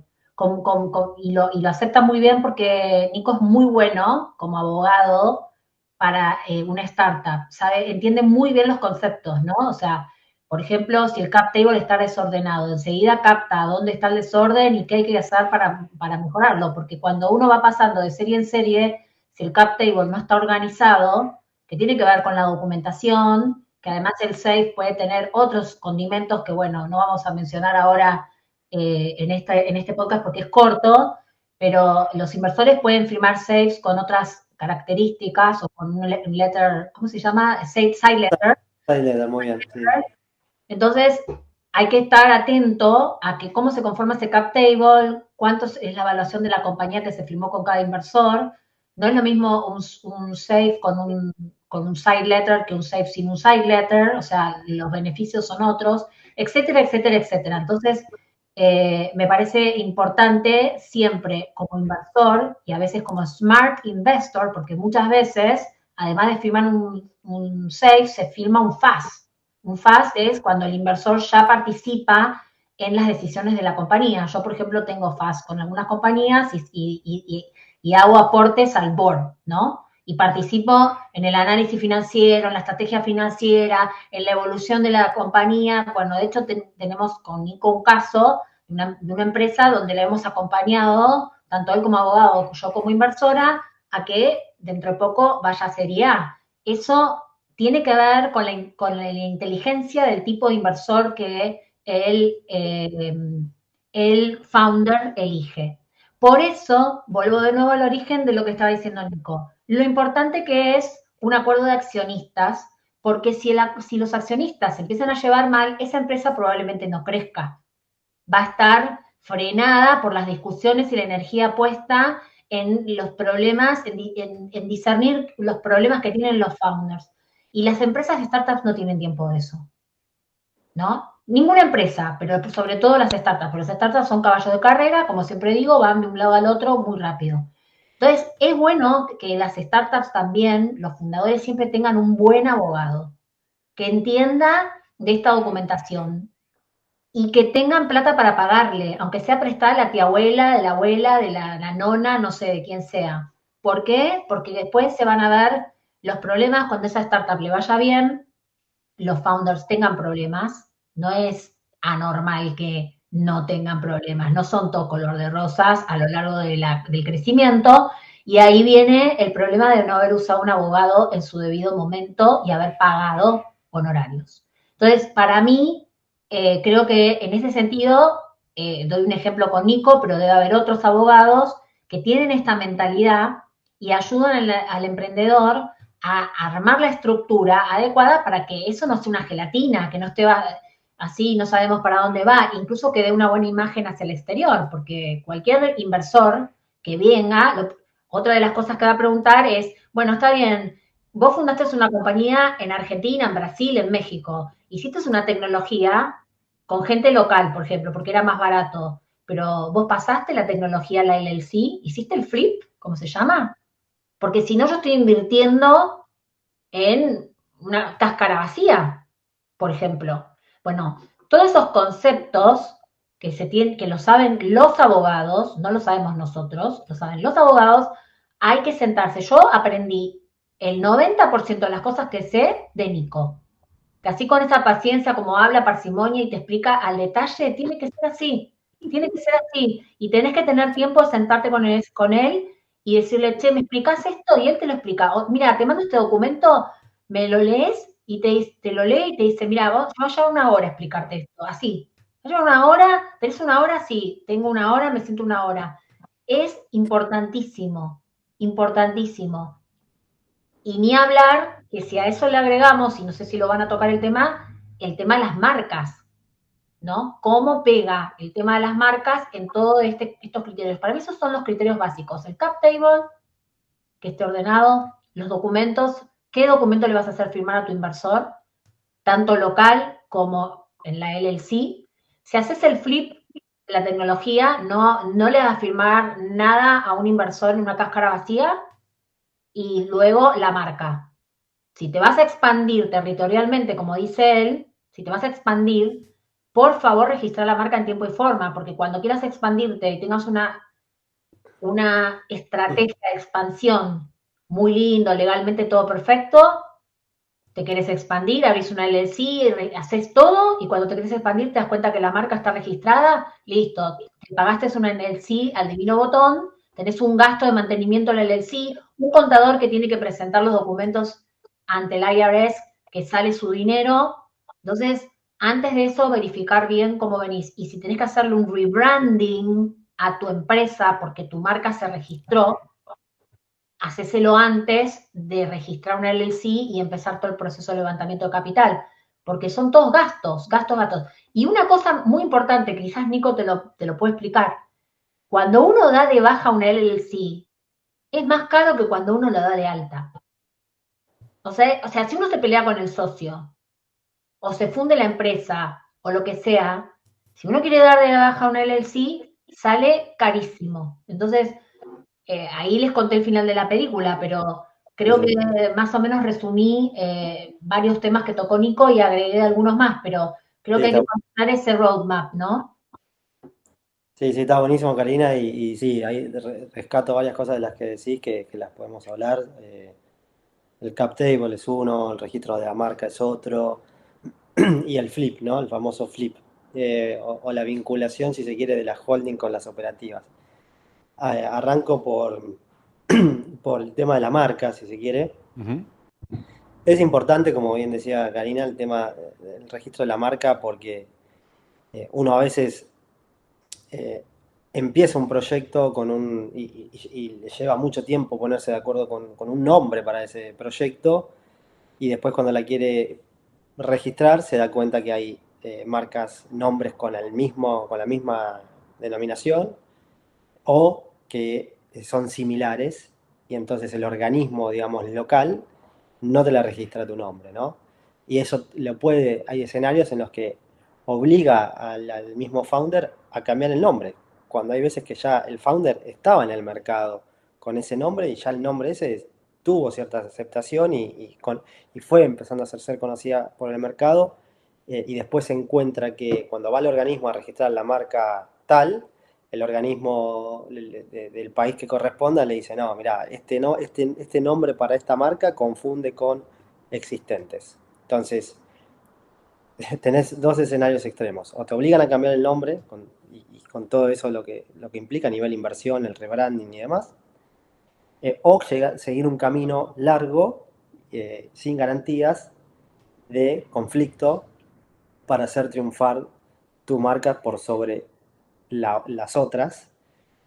Y lo acepta muy bien porque Nico es muy bueno como abogado para una startup, ¿sabe? Entiende muy bien los conceptos, ¿no? O sea, por ejemplo, si el cap table está desordenado, enseguida capta dónde está el desorden y qué hay que hacer para mejorarlo, porque cuando uno va pasando de serie en serie, si el cap table no está organizado, que tiene que ver con la documentación, que además el SAFE puede tener otros condimentos que, bueno, no vamos a mencionar ahora en este podcast porque es corto, pero los inversores pueden firmar safes con otras características o con un letter, ¿cómo se llama? Side letter. Side letter, muy bien, sí. Entonces, hay que estar atento a que cómo se conforma ese cap table, cuánto es la evaluación de la compañía que se firmó con cada inversor. No es lo mismo un safe con un side letter que un safe sin un side letter, o sea, los beneficios son otros, etcétera, etcétera, etcétera. Entonces, me parece importante siempre como inversor y a veces como smart investor, porque muchas veces, además de firmar un safe, se firma un FAS. Un FAS es cuando el inversor ya participa en las decisiones de la compañía. Yo, por ejemplo, tengo FAS con algunas compañías y hago aportes al board, ¿no? Y participo en el análisis financiero, en la estrategia financiera, en la evolución de la compañía. Bueno, de hecho, tenemos con Nico un caso de una empresa donde le hemos acompañado, tanto él como abogado, yo como inversora, a que dentro de poco vaya a Serie A. Eso tiene que ver con la inteligencia del tipo de inversor que el founder elige. Por eso, vuelvo de nuevo al origen de lo que estaba diciendo Nico. Lo importante que es un acuerdo de accionistas, porque si los accionistas se empiezan a llevar mal, esa empresa probablemente no crezca. Va a estar frenada por las discusiones y la energía puesta en los problemas, en discernir los problemas que tienen los founders. Y las empresas de startups no tienen tiempo de eso, ¿no? Ninguna empresa, pero sobre todo las startups. Porque las startups son caballos de carrera, como siempre digo, van de un lado al otro muy rápido. Entonces, es bueno que las startups también, los fundadores siempre tengan un buen abogado, que entienda de esta documentación y que tengan plata para pagarle, aunque sea prestada la tía abuela, de la nona, no sé, de quién sea. ¿Por qué? Porque después se van a ver los problemas cuando esa startup le vaya bien, los founders tengan problemas. No es anormal que no tengan problemas, no son todo color de rosas a lo largo del crecimiento, y ahí viene el problema de no haber usado un abogado en su debido momento y haber pagado honorarios. Entonces, para mí, creo que en ese sentido, doy un ejemplo con Nico, pero debe haber otros abogados que tienen esta mentalidad y ayudan al emprendedor a armar la estructura adecuada para que eso no sea una gelatina, que no esté así, no sabemos para dónde va, incluso que dé una buena imagen hacia el exterior, porque cualquier inversor que venga, otra de las cosas que va a preguntar es, bueno, está bien, vos fundaste una compañía en Argentina, en Brasil, en México, hiciste una tecnología con gente local, por ejemplo, porque era más barato, pero vos pasaste la tecnología a la LLC, hiciste el flip, ¿cómo se llama? Porque si no, yo estoy invirtiendo en una cáscara vacía, por ejemplo. Bueno, todos esos conceptos que lo saben los abogados, no lo sabemos nosotros, lo saben los abogados, hay que sentarse. Yo aprendí el 90% de las cosas que sé de Nico. Que así con esa paciencia, como habla, parsimonia y te explica al detalle, tiene que ser así. Tiene que ser así. Y tenés que tener tiempo de sentarte con él y decirle, che, ¿me explicás esto? Y él te lo explica. Mira, te mando este documento, me lo lees y te lo lee y te dice, mira, vos, me va a llevar una hora explicarte esto, así. ¿Me va a llevar una hora? ¿Tenés una hora? Sí, tengo una hora, me siento una hora. Es importantísimo, importantísimo. Y ni hablar que si a eso le agregamos, y no sé si lo van a tocar el tema de las marcas, ¿no? ¿Cómo pega el tema de las marcas en todos estos criterios? Para mí esos son los criterios básicos. El cap table, que esté ordenado, los documentos, ¿qué documento le vas a hacer firmar a tu inversor? Tanto local como en la LLC. Si haces el flip de la tecnología, no le vas a firmar nada a un inversor en una cáscara vacía. Y luego la marca. Si te vas a expandir territorialmente, como dice él, si te vas a expandir, por favor registra la marca en tiempo y forma, porque cuando quieras expandirte y tengas una estrategia de expansión muy lindo, legalmente todo perfecto, te querés expandir, abrís una LLC, haces todo, y cuando te querés expandir te das cuenta que la marca está registrada, listo, te pagaste una LLC al divino botón, tenés un gasto de mantenimiento en la LLC, un contador que tiene que presentar los documentos ante el IRS, que sale su dinero. Entonces, antes de eso, verificar bien cómo venís. Y si tenés que hacerle un rebranding a tu empresa porque tu marca se registró, hacéselo antes de registrar una LLC y empezar todo el proceso de levantamiento de capital, porque son todos gastos. Y una cosa muy importante, que quizás Nico te lo puede explicar, cuando uno da de baja una LLC, es más caro que cuando uno lo da de alta. O sea, si uno se pelea con el socio, o se funde la empresa, o lo que sea, si uno quiere dar de baja una LLC, sale carísimo. Entonces, ahí les conté el final de la película, pero creo que más o menos resumí varios temas que tocó Nico y agregué algunos más, pero creo que hay que mostrar ese roadmap, ¿no? Sí, está buenísimo, Karina, y sí, ahí rescato varias cosas de las que decís que las podemos hablar. El cap table es uno, el registro de la marca es otro, y el flip, ¿no? El famoso flip, o la vinculación, si se quiere, de la holding con las operativas. Arranco por el tema de la marca, si se quiere. Ujú. Es importante, como bien decía Karina, el tema del registro de la marca, porque uno a veces empieza un proyecto y le lleva mucho tiempo ponerse de acuerdo con un nombre para ese proyecto, y después cuando la quiere registrar se da cuenta que hay marcas, nombres con la misma denominación, o que son similares, y entonces el organismo, digamos, local no te la registra tu nombre, ¿no? Y eso hay escenarios en los que obliga al mismo founder a cambiar el nombre, cuando hay veces que ya el founder estaba en el mercado con ese nombre y ya el nombre ese tuvo cierta aceptación y fue empezando a ser conocida por el mercado, y después se encuentra que cuando va el organismo a registrar la marca tal, el organismo del país que corresponda le dice, no, mira, este nombre para esta marca confunde con existentes. Entonces, tenés dos escenarios extremos. O te obligan a cambiar el nombre, y con todo eso lo que implica a nivel inversión, el rebranding y demás, o seguir un camino largo, sin garantías, de conflicto, para hacer triunfar tu marca por sobre las otras,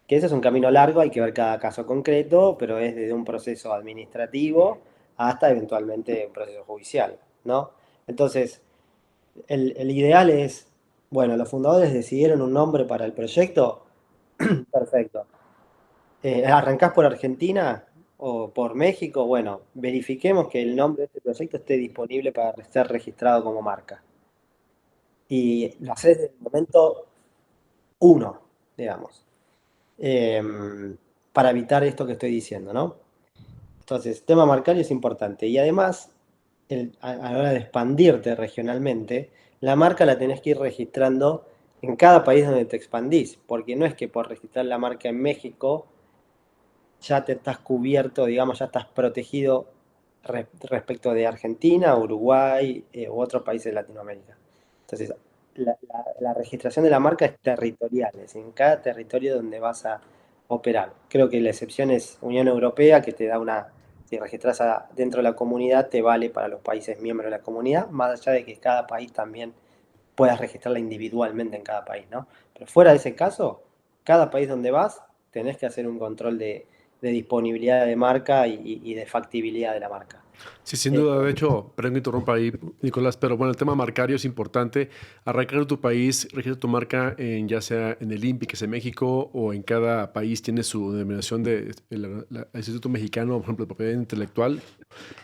que ese es un camino largo, hay que ver cada caso concreto, pero es desde un proceso administrativo hasta eventualmente un proceso judicial, ¿no? Entonces, el ideal es, bueno, los fundadores decidieron un nombre para el proyecto, perfecto. ¿Arrancás por Argentina o por México? Bueno, verifiquemos que el nombre de este proyecto esté disponible para ser registrado como marca. Y lo haces desde el momento uno, digamos, para evitar esto que estoy diciendo, ¿no? Entonces, tema marcario es importante. Y además, a la hora de expandirte regionalmente, la marca la tenés que ir registrando en cada país donde te expandís, porque no es que por registrar la marca en México ya te estás cubierto, digamos, ya estás protegido respecto de Argentina, Uruguay, u otros países de Latinoamérica. Entonces, la registración de la marca es territorial, es en cada territorio donde vas a operar. Creo que la excepción es Unión Europea, que te da si registras dentro de la comunidad, te vale para los países miembros de la comunidad, más allá de que cada país también puedas registrarla individualmente en cada país, ¿no? Pero fuera de ese caso, cada país donde vas, tenés que hacer un control de disponibilidad de marca y de factibilidad de la marca. Sí, sin duda. De hecho, perdón que interrumpa ahí, Nicolás, pero bueno, el tema marcario es importante. Arrancar en tu país, registra tu marca ya sea en el INPI, que es en México, o en cada país tiene su denominación el Instituto Mexicano, por ejemplo, de Propiedad Intelectual,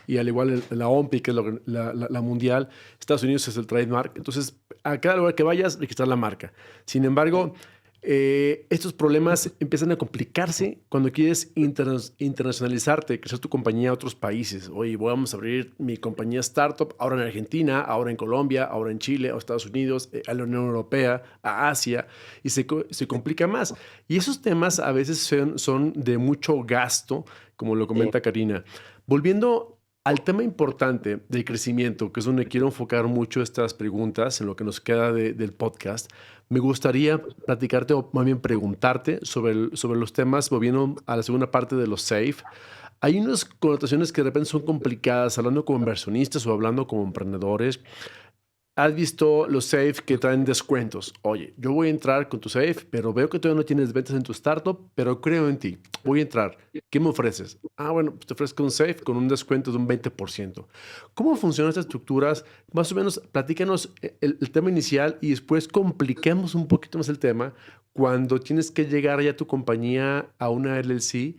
y al igual la OMPI, que es la mundial. Estados Unidos es el trademark. Entonces, a cada lugar que vayas, registrar la marca. Sin embargo, estos problemas empiezan a complicarse cuando quieres internacionalizarte, crecer tu compañía a otros países. Oye, vamos a abrir mi compañía startup ahora en Argentina, ahora en Colombia, ahora en Chile, a Estados Unidos, a la Unión Europea, a Asia, y se complica más. Y esos temas a veces son de mucho gasto, como lo comenta Karina. Volviendo al tema importante del crecimiento, que es donde quiero enfocar mucho estas preguntas en lo que nos queda del podcast, me gustaría platicarte o más bien preguntarte sobre los temas, volviendo a la segunda parte de los SAFE. Hay unas connotaciones que de repente son complicadas, hablando como inversionistas o hablando como emprendedores. ¿Has visto los safe que traen descuentos? Oye, yo voy a entrar con tu safe, pero veo que todavía no tienes ventas en tu startup, pero creo en ti. Voy a entrar. ¿Qué me ofreces? Ah, bueno, pues te ofrezco un safe con un descuento de un 20%. ¿Cómo funcionan estas estructuras? Más o menos, platícanos el tema inicial y después compliquemos un poquito más el tema cuando tienes que llegar ya tu compañía a una LLC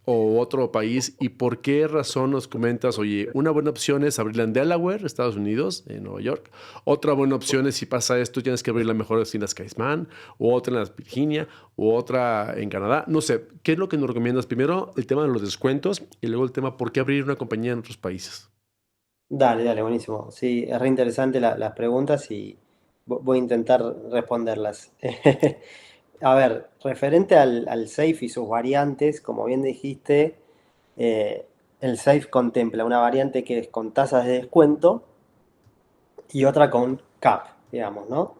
o otro país y por qué razón nos comentas, oye, una buena opción es abrirla en Delaware, Estados Unidos, en Nueva York. Otra buena opción es si pasa esto, tienes que abrirla mejor en las Caimán, o otra en las Virginia, o otra en Canadá. No sé, ¿qué es lo que nos recomiendas? Primero, el tema de los descuentos y luego el tema por qué abrir una compañía en otros países. Dale, buenísimo. Sí, es re interesante las preguntas y voy a intentar responderlas. A ver, referente al SAFE y sus variantes, como bien dijiste, eh, el SAFE contempla una variante que es con tasas de descuento y otra con CAP, digamos, ¿no?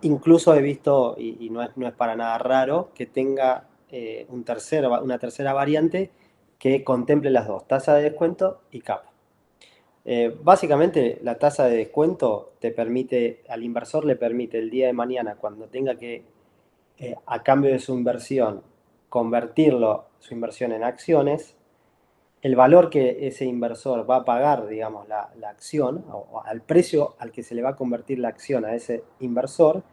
Incluso he visto, y no es para nada raro, que tenga una tercera variante que contemple las dos, tasa de descuento y CAP. Básicamente, la tasa de descuento al inversor le permite el día de mañana, cuando tenga que, a cambio de su inversión, su inversión en acciones, el valor que ese inversor va a pagar, digamos, la acción, o al precio al que se le va a convertir la acción a ese inversor,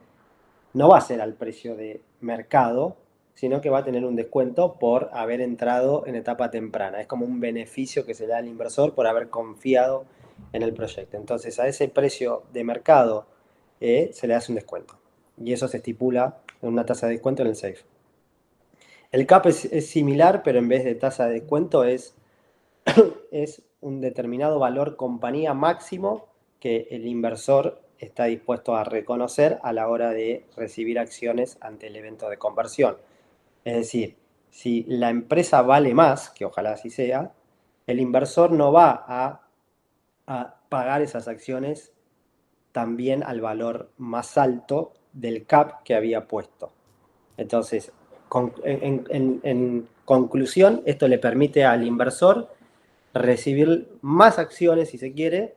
no va a ser al precio de mercado, sino que va a tener un descuento por haber entrado en etapa temprana. Es como un beneficio que se le da al inversor por haber confiado en el proyecto. Entonces, a ese precio de mercado se le hace un descuento. Y eso se estipula en una tasa de descuento en el SAFE. El CAP es similar, pero en vez de tasa de descuento es un determinado valor compañía máximo que el inversor está dispuesto a reconocer a la hora de recibir acciones ante el evento de conversión. Es decir, si la empresa vale más, que ojalá así sea, el inversor no va a pagar esas acciones también al valor más alto del CAP que había puesto. Entonces, en conclusión, esto le permite al inversor recibir más acciones, si se quiere,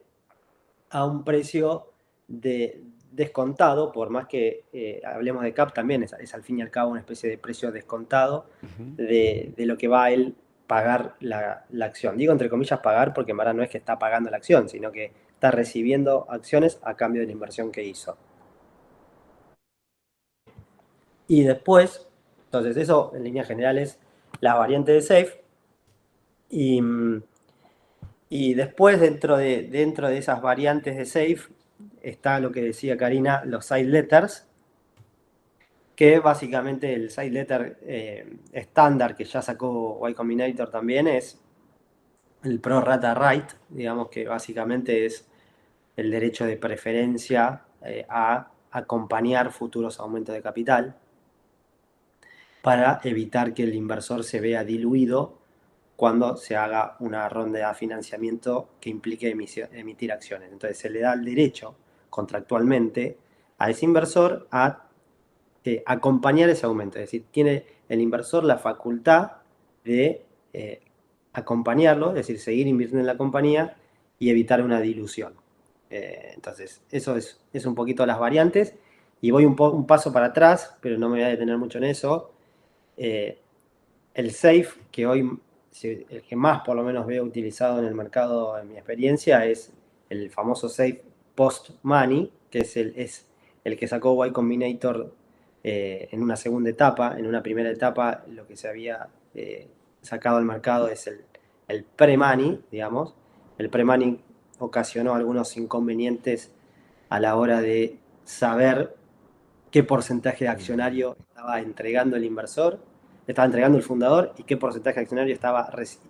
a un precio descontado, por más que hablemos de CAP, también es al fin y al cabo una especie de precio descontado de lo que va a él pagar la acción. Digo entre comillas pagar porque en verdad no es que está pagando la acción, sino que está recibiendo acciones a cambio de la inversión que hizo. Y después, entonces eso en líneas generales, las variantes de SAFE. Y después, dentro de esas variantes de SAFE, está lo que decía Karina, los side letters, que básicamente el side letter estándar que ya sacó Y Combinator también es el pro rata right, digamos que básicamente es el derecho de preferencia a acompañar futuros aumentos de capital para evitar que el inversor se vea diluido cuando se haga una ronda de financiamiento que implique emitir acciones. Entonces se le da el derecho contractualmente a ese inversor a acompañar ese aumento. Es decir, tiene el inversor la facultad de acompañarlo, es decir, seguir invirtiendo en la compañía y evitar una dilución. Entonces, eso es un poquito las variantes. Y voy un paso para atrás, pero no me voy a detener mucho en eso. El SAFE, que hoy el que más por lo menos veo utilizado en el mercado en mi experiencia, es el famoso SAFE Post-Money, que es el que sacó Y Combinator en una segunda etapa. En una primera etapa lo que se había sacado al mercado es el pre-money, digamos. El pre-money ocasionó algunos inconvenientes a la hora de saber qué porcentaje de accionario estaba entregando el inversor, estaba entregando el fundador y qué porcentaje de accionario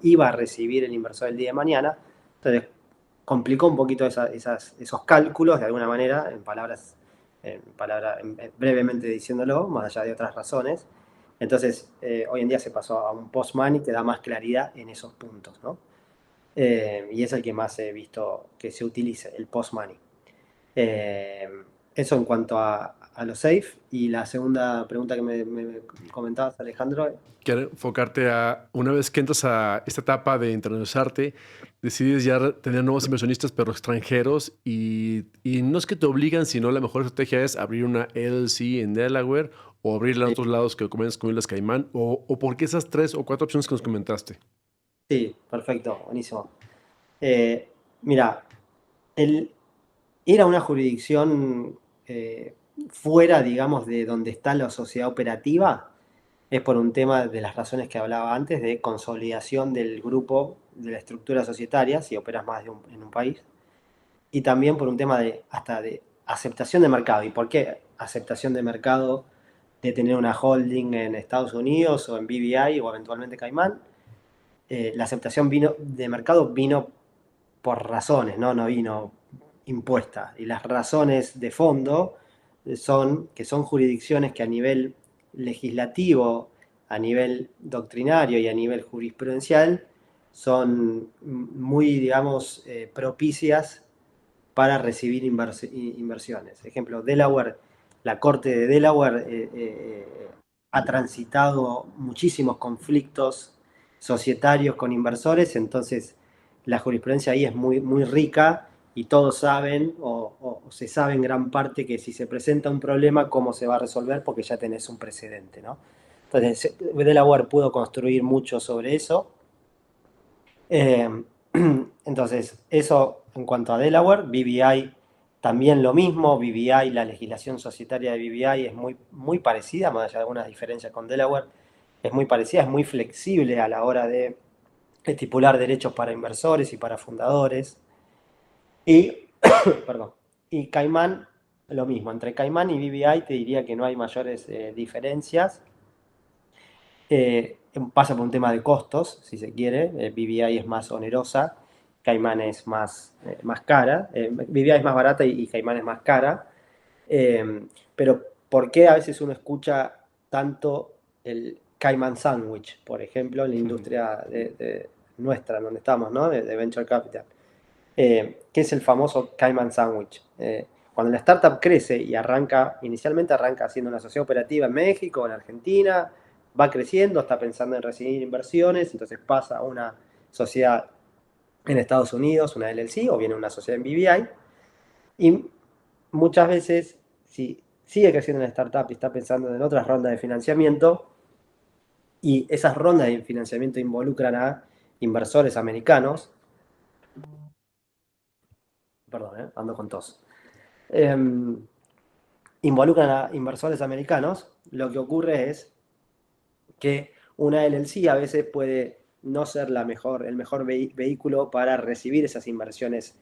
iba a recibir el inversor el día de mañana. Entonces, complicó un poquito esos cálculos de alguna manera, brevemente diciéndolo, más allá de otras razones. Entonces, hoy en día se pasó a un post-money que da más claridad en esos puntos, ¿no? Y es el que más he visto que se utilice, el post-money. Eso en cuanto a los SAFE. Y la segunda pregunta que me comentabas, Alejandro. Quiero enfocarte a, una vez que entras a esta etapa de internacionalizarte, decides ya tener nuevos inversionistas, pero extranjeros, y no es que te obligan, sino la mejor estrategia es abrir una LLC en Delaware o abrirla en Sí, otros lados que comentas con las Caimán, o por qué esas 3 o 4 opciones que nos comentaste. sí, perfecto, buenísimo. Eh, Mira, el ir a una jurisdicción fuera, digamos, de donde está la sociedad operativa es por un tema de las razones que hablaba antes, de consolidación del grupo, de la estructura societaria, si operas más en un país, y también por un tema de hasta de aceptación de mercado. ¿Y por qué aceptación de mercado de tener una holding en Estados Unidos o en BVI o eventualmente Caimán? La aceptación de mercado vino por razones, ¿no? No vino impuesta. Y las razones de fondo son que son jurisdicciones que a nivel legislativo, a nivel doctrinario y a nivel jurisprudencial son muy, digamos, propicias para recibir inversiones. Ejemplo, Delaware, la Corte de Delaware ha transitado muchísimos conflictos societarios con inversores, entonces la jurisprudencia ahí es muy, muy rica y todos saben o se sabe en gran parte que si se presenta un problema, cómo se va a resolver porque ya tenés un precedente, ¿no? Entonces, Delaware pudo construir mucho sobre eso. Eh, entonces, eso en cuanto a Delaware, BVI también lo mismo, BVI, la legislación societaria de BVI es muy, muy parecida, más allá de algunas diferencias con Delaware, es muy parecida, es muy flexible a la hora de estipular derechos para inversores y para fundadores. Y, perdón, y Caimán, lo mismo, entre Caimán y BVI te diría que no hay mayores diferencias. Pasa por un tema de costos, si se quiere. BVI es más onerosa, Caimán es más cara. BVI es más barata y Caimán es más cara. Pero ¿por qué a veces uno escucha tanto el Cayman Sandwich, por ejemplo, en la industria nuestra, donde estamos, ¿no? De Venture Capital? ¿Qué es el famoso Cayman Sandwich? Cuando la startup crece y inicialmente arranca haciendo una sociedad operativa en México, en Argentina, va creciendo, está pensando en recibir inversiones, entonces pasa a una sociedad en Estados Unidos, una LLC, o viene una sociedad en BVI, y muchas veces, si sigue creciendo en la startup y está pensando en otras rondas de financiamiento, y esas rondas de financiamiento involucran a inversores americanos, perdón, ando con tos, involucran a inversores americanos, lo que ocurre es que una LLC a veces puede no ser el mejor vehículo para recibir esas inversiones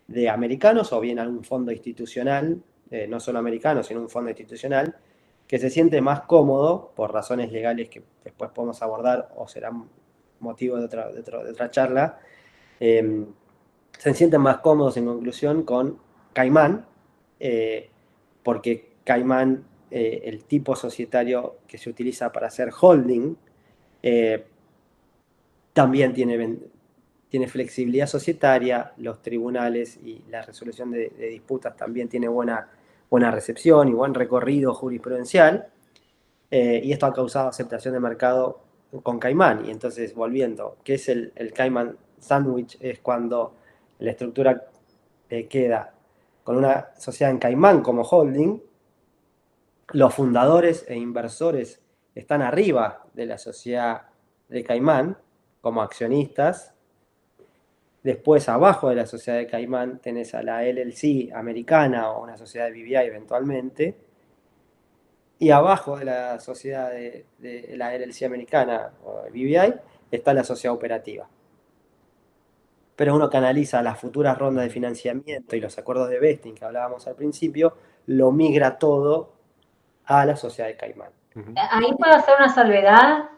de americanos o bien algún fondo institucional, no solo americano, sino un fondo institucional, que se siente más cómodo por razones legales que después podemos abordar o será motivo de otra charla. Se sienten más cómodos en conclusión con Caimán, porque Caimán, el tipo societario que se utiliza para hacer holding, también tiene flexibilidad societaria, los tribunales y la resolución de disputas también tiene buena recepción y buen recorrido jurisprudencial, y esto ha causado aceptación de mercado con Caimán. Y entonces, volviendo, ¿qué es el Caimán Sandwich? Es cuando la estructura queda con una sociedad en Caimán como holding, los fundadores e inversores están arriba de la sociedad de Caimán como accionistas. Después, abajo de la sociedad de Caimán, tenés a la LLC americana o una sociedad de BVI eventualmente. Y abajo de la sociedad de la LLC americana o de BVI está la sociedad operativa. Pero uno que analiza las futuras rondas de financiamiento y los acuerdos de vesting que hablábamos al principio, lo migra todo a la sociedad de Caimán. Ahí puedo hacer una salvedad.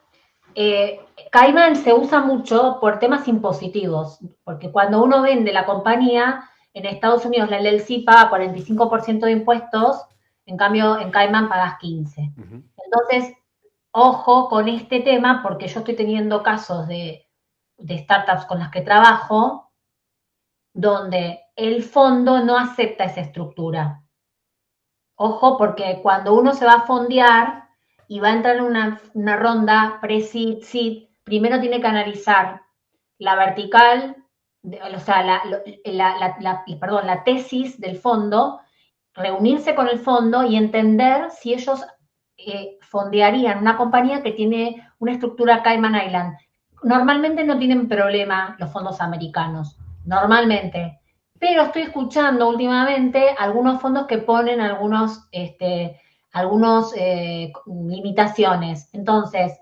Cayman se usa mucho por temas impositivos, porque cuando uno vende la compañía, en Estados Unidos la LLC paga 45% de impuestos, en cambio en Cayman pagas 15%. Entonces, ojo con este tema, porque yo estoy teniendo casos de startups con las que trabajo, donde el fondo no acepta esa estructura. Ojo, porque cuando uno se va a fondear y va a entrar en una ronda pre-seed, seed, primero tiene que analizar la vertical o sea, perdón, la tesis del fondo, reunirse con el fondo y entender si ellos fondearían una compañía que tiene una estructura Cayman Island. Normalmente no tienen problema los fondos americanos, normalmente. Pero estoy escuchando últimamente algunos fondos que ponen algunos limitaciones. Entonces,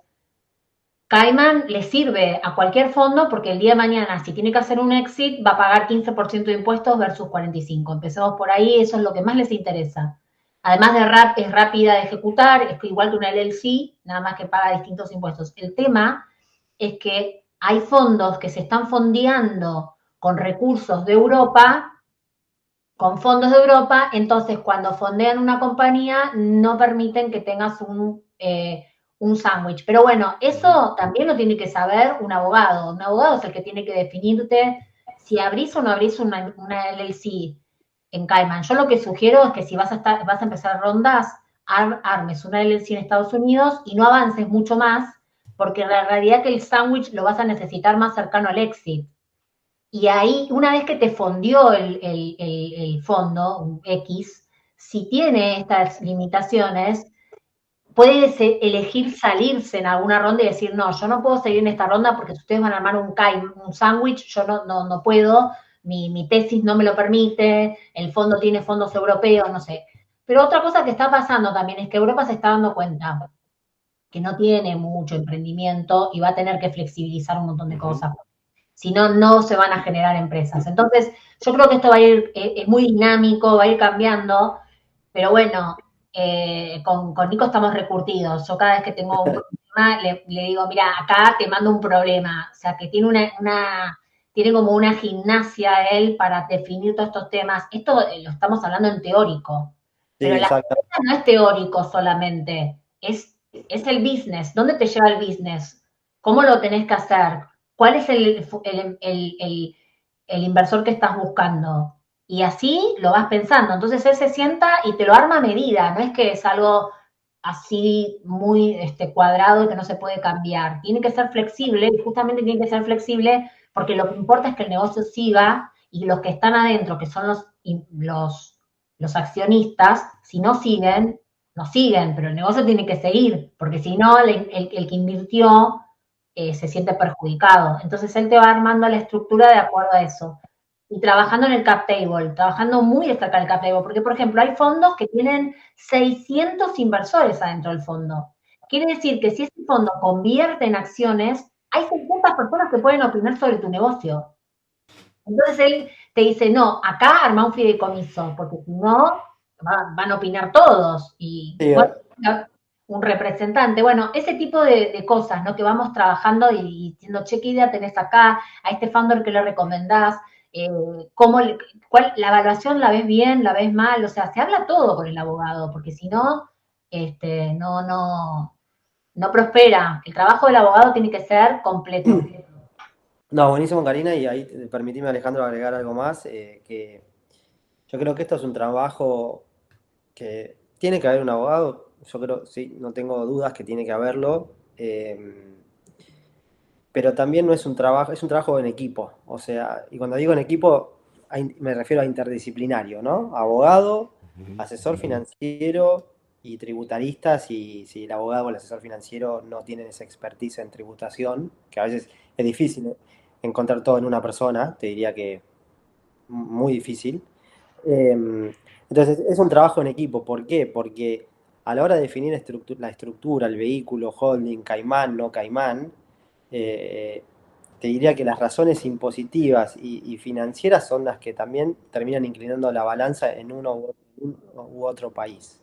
Cayman le sirve a cualquier fondo porque el día de mañana, si tiene que hacer un exit, va a pagar 15% de impuestos versus 45%. Empecemos por ahí, eso es lo que más les interesa. Además de es rápida de ejecutar, es igual que una LLC, nada más que paga distintos impuestos. El tema es que hay fondos que se están fondeando con recursos de Europa, con fondos de Europa, entonces cuando fondean una compañía no permiten que tengas un sándwich. Pero bueno, eso también lo tiene que saber un abogado. Un abogado es el que tiene que definirte si abrís o no abrís una LLC en Cayman. Yo lo que sugiero es que si vas a empezar rondas, armes una LLC en Estados Unidos y no avances mucho más, porque la realidad es que el sándwich lo vas a necesitar más cercano al exit. Y ahí, una vez que te fondió el fondo, un X, si tiene estas limitaciones, puede elegir salirse en alguna ronda y decir, no, yo no puedo seguir en esta ronda porque si ustedes van a armar un sándwich, yo no puedo, mi tesis no me lo permite, el fondo tiene fondos europeos, no sé. Pero otra cosa que está pasando también es que Europa se está dando cuenta que no tiene mucho emprendimiento y va a tener que flexibilizar un montón de cosas. Si no, no se van a generar empresas. Entonces, yo creo que esto va a ir, es muy dinámico, va a ir cambiando, pero bueno, con Nico estamos recurtidos. Yo cada vez que tengo un problema le digo, mira, acá te mando un problema. O sea, que tiene tiene como una gimnasia él para definir todos estos temas. Esto lo estamos hablando en teórico. Pero Sí, la exacto. cosa no es teórico solamente, es el business. ¿Dónde te lleva el business? ¿Cómo lo tenés que hacer? ¿Cuál es el inversor que estás buscando? Y así lo vas pensando. Entonces él se sienta y te lo arma a medida, no es que es algo así muy cuadrado y que no se puede cambiar. Tiene que ser flexible, y justamente tiene que ser flexible porque lo que importa es que el negocio siga y los que están adentro, que son los accionistas, si no siguen, no siguen, pero el negocio tiene que seguir, porque si no, el que invirtió se siente perjudicado. Entonces él te va armando la estructura de acuerdo a eso. Y trabajando en el cap table, trabajando muy de cerca del cap table, porque por ejemplo hay fondos que tienen 600 inversores adentro del fondo. Quiere decir que si ese fondo convierte en acciones, hay 600 personas que pueden opinar sobre tu negocio. Entonces él te dice, no, acá arma un fideicomiso, porque si no, van a opinar todos. Y Sí, bueno, un representante. Bueno, ese tipo de cosas, ¿no? Que vamos trabajando y diciendo, che, ¿qué idea tenés acá? A este founder que le recomendás, la evaluación la ves bien, la ves mal, o sea, se habla todo con el abogado, porque si no, no prospera. El trabajo del abogado tiene que ser completo. no, buenísimo, Karina, y ahí permitime, Alejandro, agregar algo más, que yo creo que esto es un trabajo que tiene que haber un abogado, yo creo, sí, no tengo dudas que tiene que haberlo, pero también no es un trabajo, es un trabajo en equipo, o sea, y cuando digo en equipo, me refiero a interdisciplinario, ¿no? Abogado, asesor financiero y tributarista, si el abogado o el asesor financiero no tienen esa expertise en tributación, que a veces es difícil encontrar todo en una persona, te diría que muy difícil. Entonces, es un trabajo en equipo. ¿Por qué? Porque a la hora de definir la estructura, el vehículo, holding, caimán, no caimán, eh, te diría que las razones impositivas y financieras son las que también terminan inclinando la balanza en uno u otro país.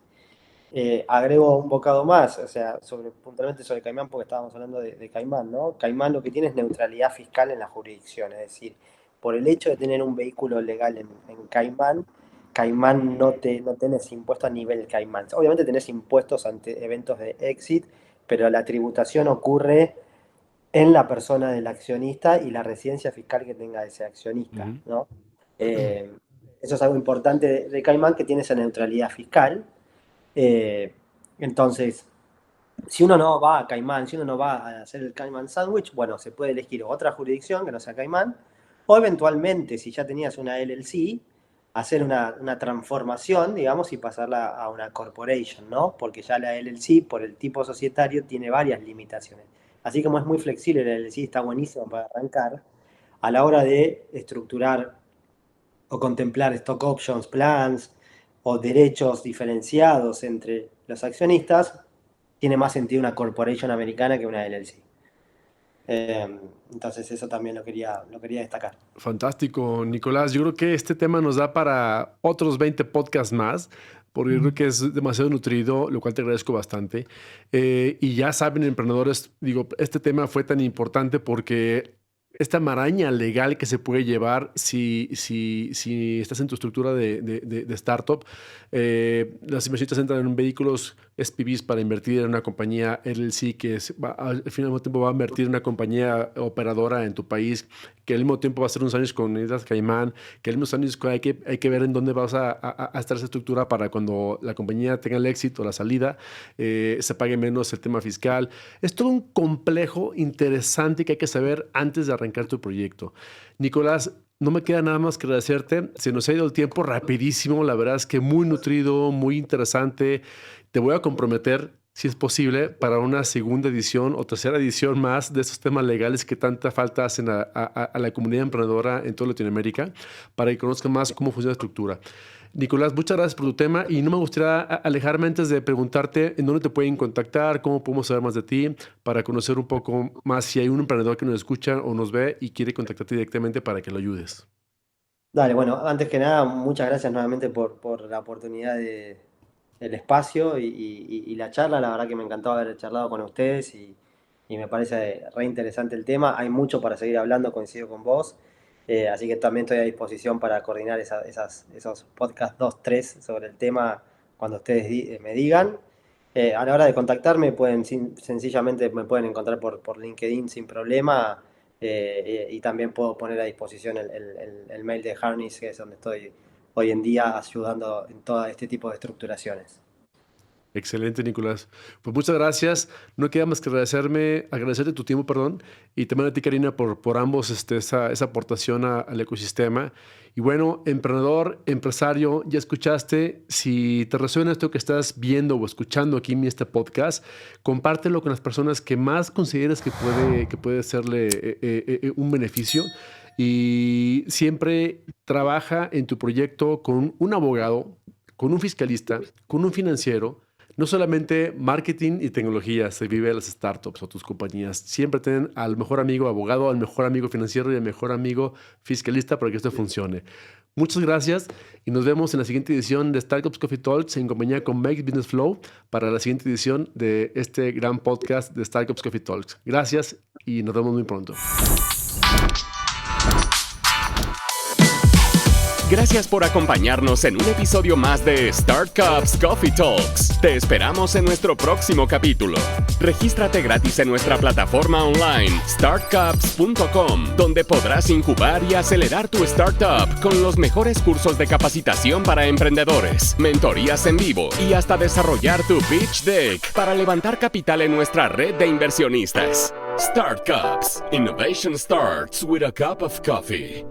Agrego un bocado más, o sea, puntualmente sobre Caimán, porque estábamos hablando de Caimán, ¿no? Caimán lo que tiene es neutralidad fiscal en la jurisdicción, es decir, por el hecho de tener un vehículo legal en Caimán, Caimán no tenés impuesto a nivel Caimán. Obviamente tenés impuestos ante eventos de exit, pero la tributación ocurre en la persona del accionista y la residencia fiscal que tenga ese accionista, ¿no? Eso es algo importante de Caimán, que tiene esa neutralidad fiscal. Entonces, si uno no va a Caimán, si uno no va a hacer el Caimán Sandwich, bueno, se puede elegir otra jurisdicción que no sea Caimán, o eventualmente, si ya tenías una LLC, hacer una transformación, digamos, y pasarla a una corporation, ¿no? Porque ya la LLC, por el tipo societario, tiene varias limitaciones. Así como es muy flexible, la LLC está buenísimo para arrancar. A la hora de estructurar o contemplar stock options plans o derechos diferenciados entre los accionistas, tiene más sentido una corporation americana que una LLC. Entonces eso también lo quería destacar. Fantástico, Nicolás. Yo creo que este tema nos da para otros 20 podcasts más, porque yo creo que es demasiado nutrido, lo cual te agradezco bastante. Y ya saben, emprendedores, digo, este tema fue tan importante porque esta maraña legal que se puede llevar si estás en tu estructura de startup. Las inversionistas entran en vehículos SPVs para invertir en una compañía LLC que al final del tiempo va a invertir en una compañía operadora en tu país, que al mismo tiempo va a ser unos años con Islas Caimán, que al mismo años hay que ver en dónde vas a estar esa estructura para cuando la compañía tenga el éxito, la salida, se pague menos el tema fiscal. Es todo un complejo interesante que hay que saber antes de arrancar tu proyecto. Nicolás, no me queda nada más que agradecerte. Se nos ha ido el tiempo rapidísimo. La verdad es que muy nutrido, muy interesante. Te voy a comprometer, si es posible, para una segunda edición o tercera edición más de estos temas legales que tanta falta hacen a la comunidad emprendedora en toda Latinoamérica, para que conozcan más cómo funciona la estructura. Nicolás, muchas gracias por tu tema y no me gustaría alejarme antes de preguntarte en dónde te pueden contactar, cómo podemos saber más de ti, para conocer un poco más si hay un emprendedor que nos escucha o nos ve y quiere contactarte directamente para que lo ayudes. Dale, bueno, antes que nada, muchas gracias nuevamente por la oportunidad el espacio y la charla. La verdad que me encantó haber charlado con ustedes y me parece re interesante el tema. Hay mucho para seguir hablando, coincido con vos. Así que también estoy a disposición para coordinar esos podcasts 2, 3 sobre el tema cuando ustedes me digan. A la hora de contactarme, sencillamente me pueden encontrar por LinkedIn sin problema. Y también puedo poner a disposición el mail de Harness, que es donde estoy hoy en día ayudando en todo este tipo de estructuraciones. Excelente, Nicolás. Pues muchas gracias. No queda más que agradecerte tu tiempo, y también a ti, Karina, por ambos esa aportación al ecosistema. Y bueno, emprendedor, empresario, ya escuchaste. Si te resuena esto que estás viendo o escuchando aquí en este podcast, compártelo con las personas que más consideres que puede serle un beneficio. Y siempre trabaja en tu proyecto con un abogado, con un fiscalista, con un financiero. No solamente marketing y tecnología se vive en las startups o tus compañías. Siempre tienen al mejor amigo abogado, al mejor amigo financiero y al mejor amigo fiscalista para que esto funcione. Muchas gracias y nos vemos en la siguiente edición de Startups Coffee Talks en compañía con Make Business Flow para la siguiente edición de este gran podcast de Startups Coffee Talks. Gracias y nos vemos muy pronto. Gracias por acompañarnos en un episodio más de Startups Coffee Talks. Te esperamos en nuestro próximo capítulo. Regístrate gratis en nuestra plataforma online, startcups.com, donde podrás incubar y acelerar tu startup con los mejores cursos de capacitación para emprendedores, mentorías en vivo y hasta desarrollar tu pitch deck para levantar capital en nuestra red de inversionistas. Startups. Innovation starts with a cup of coffee.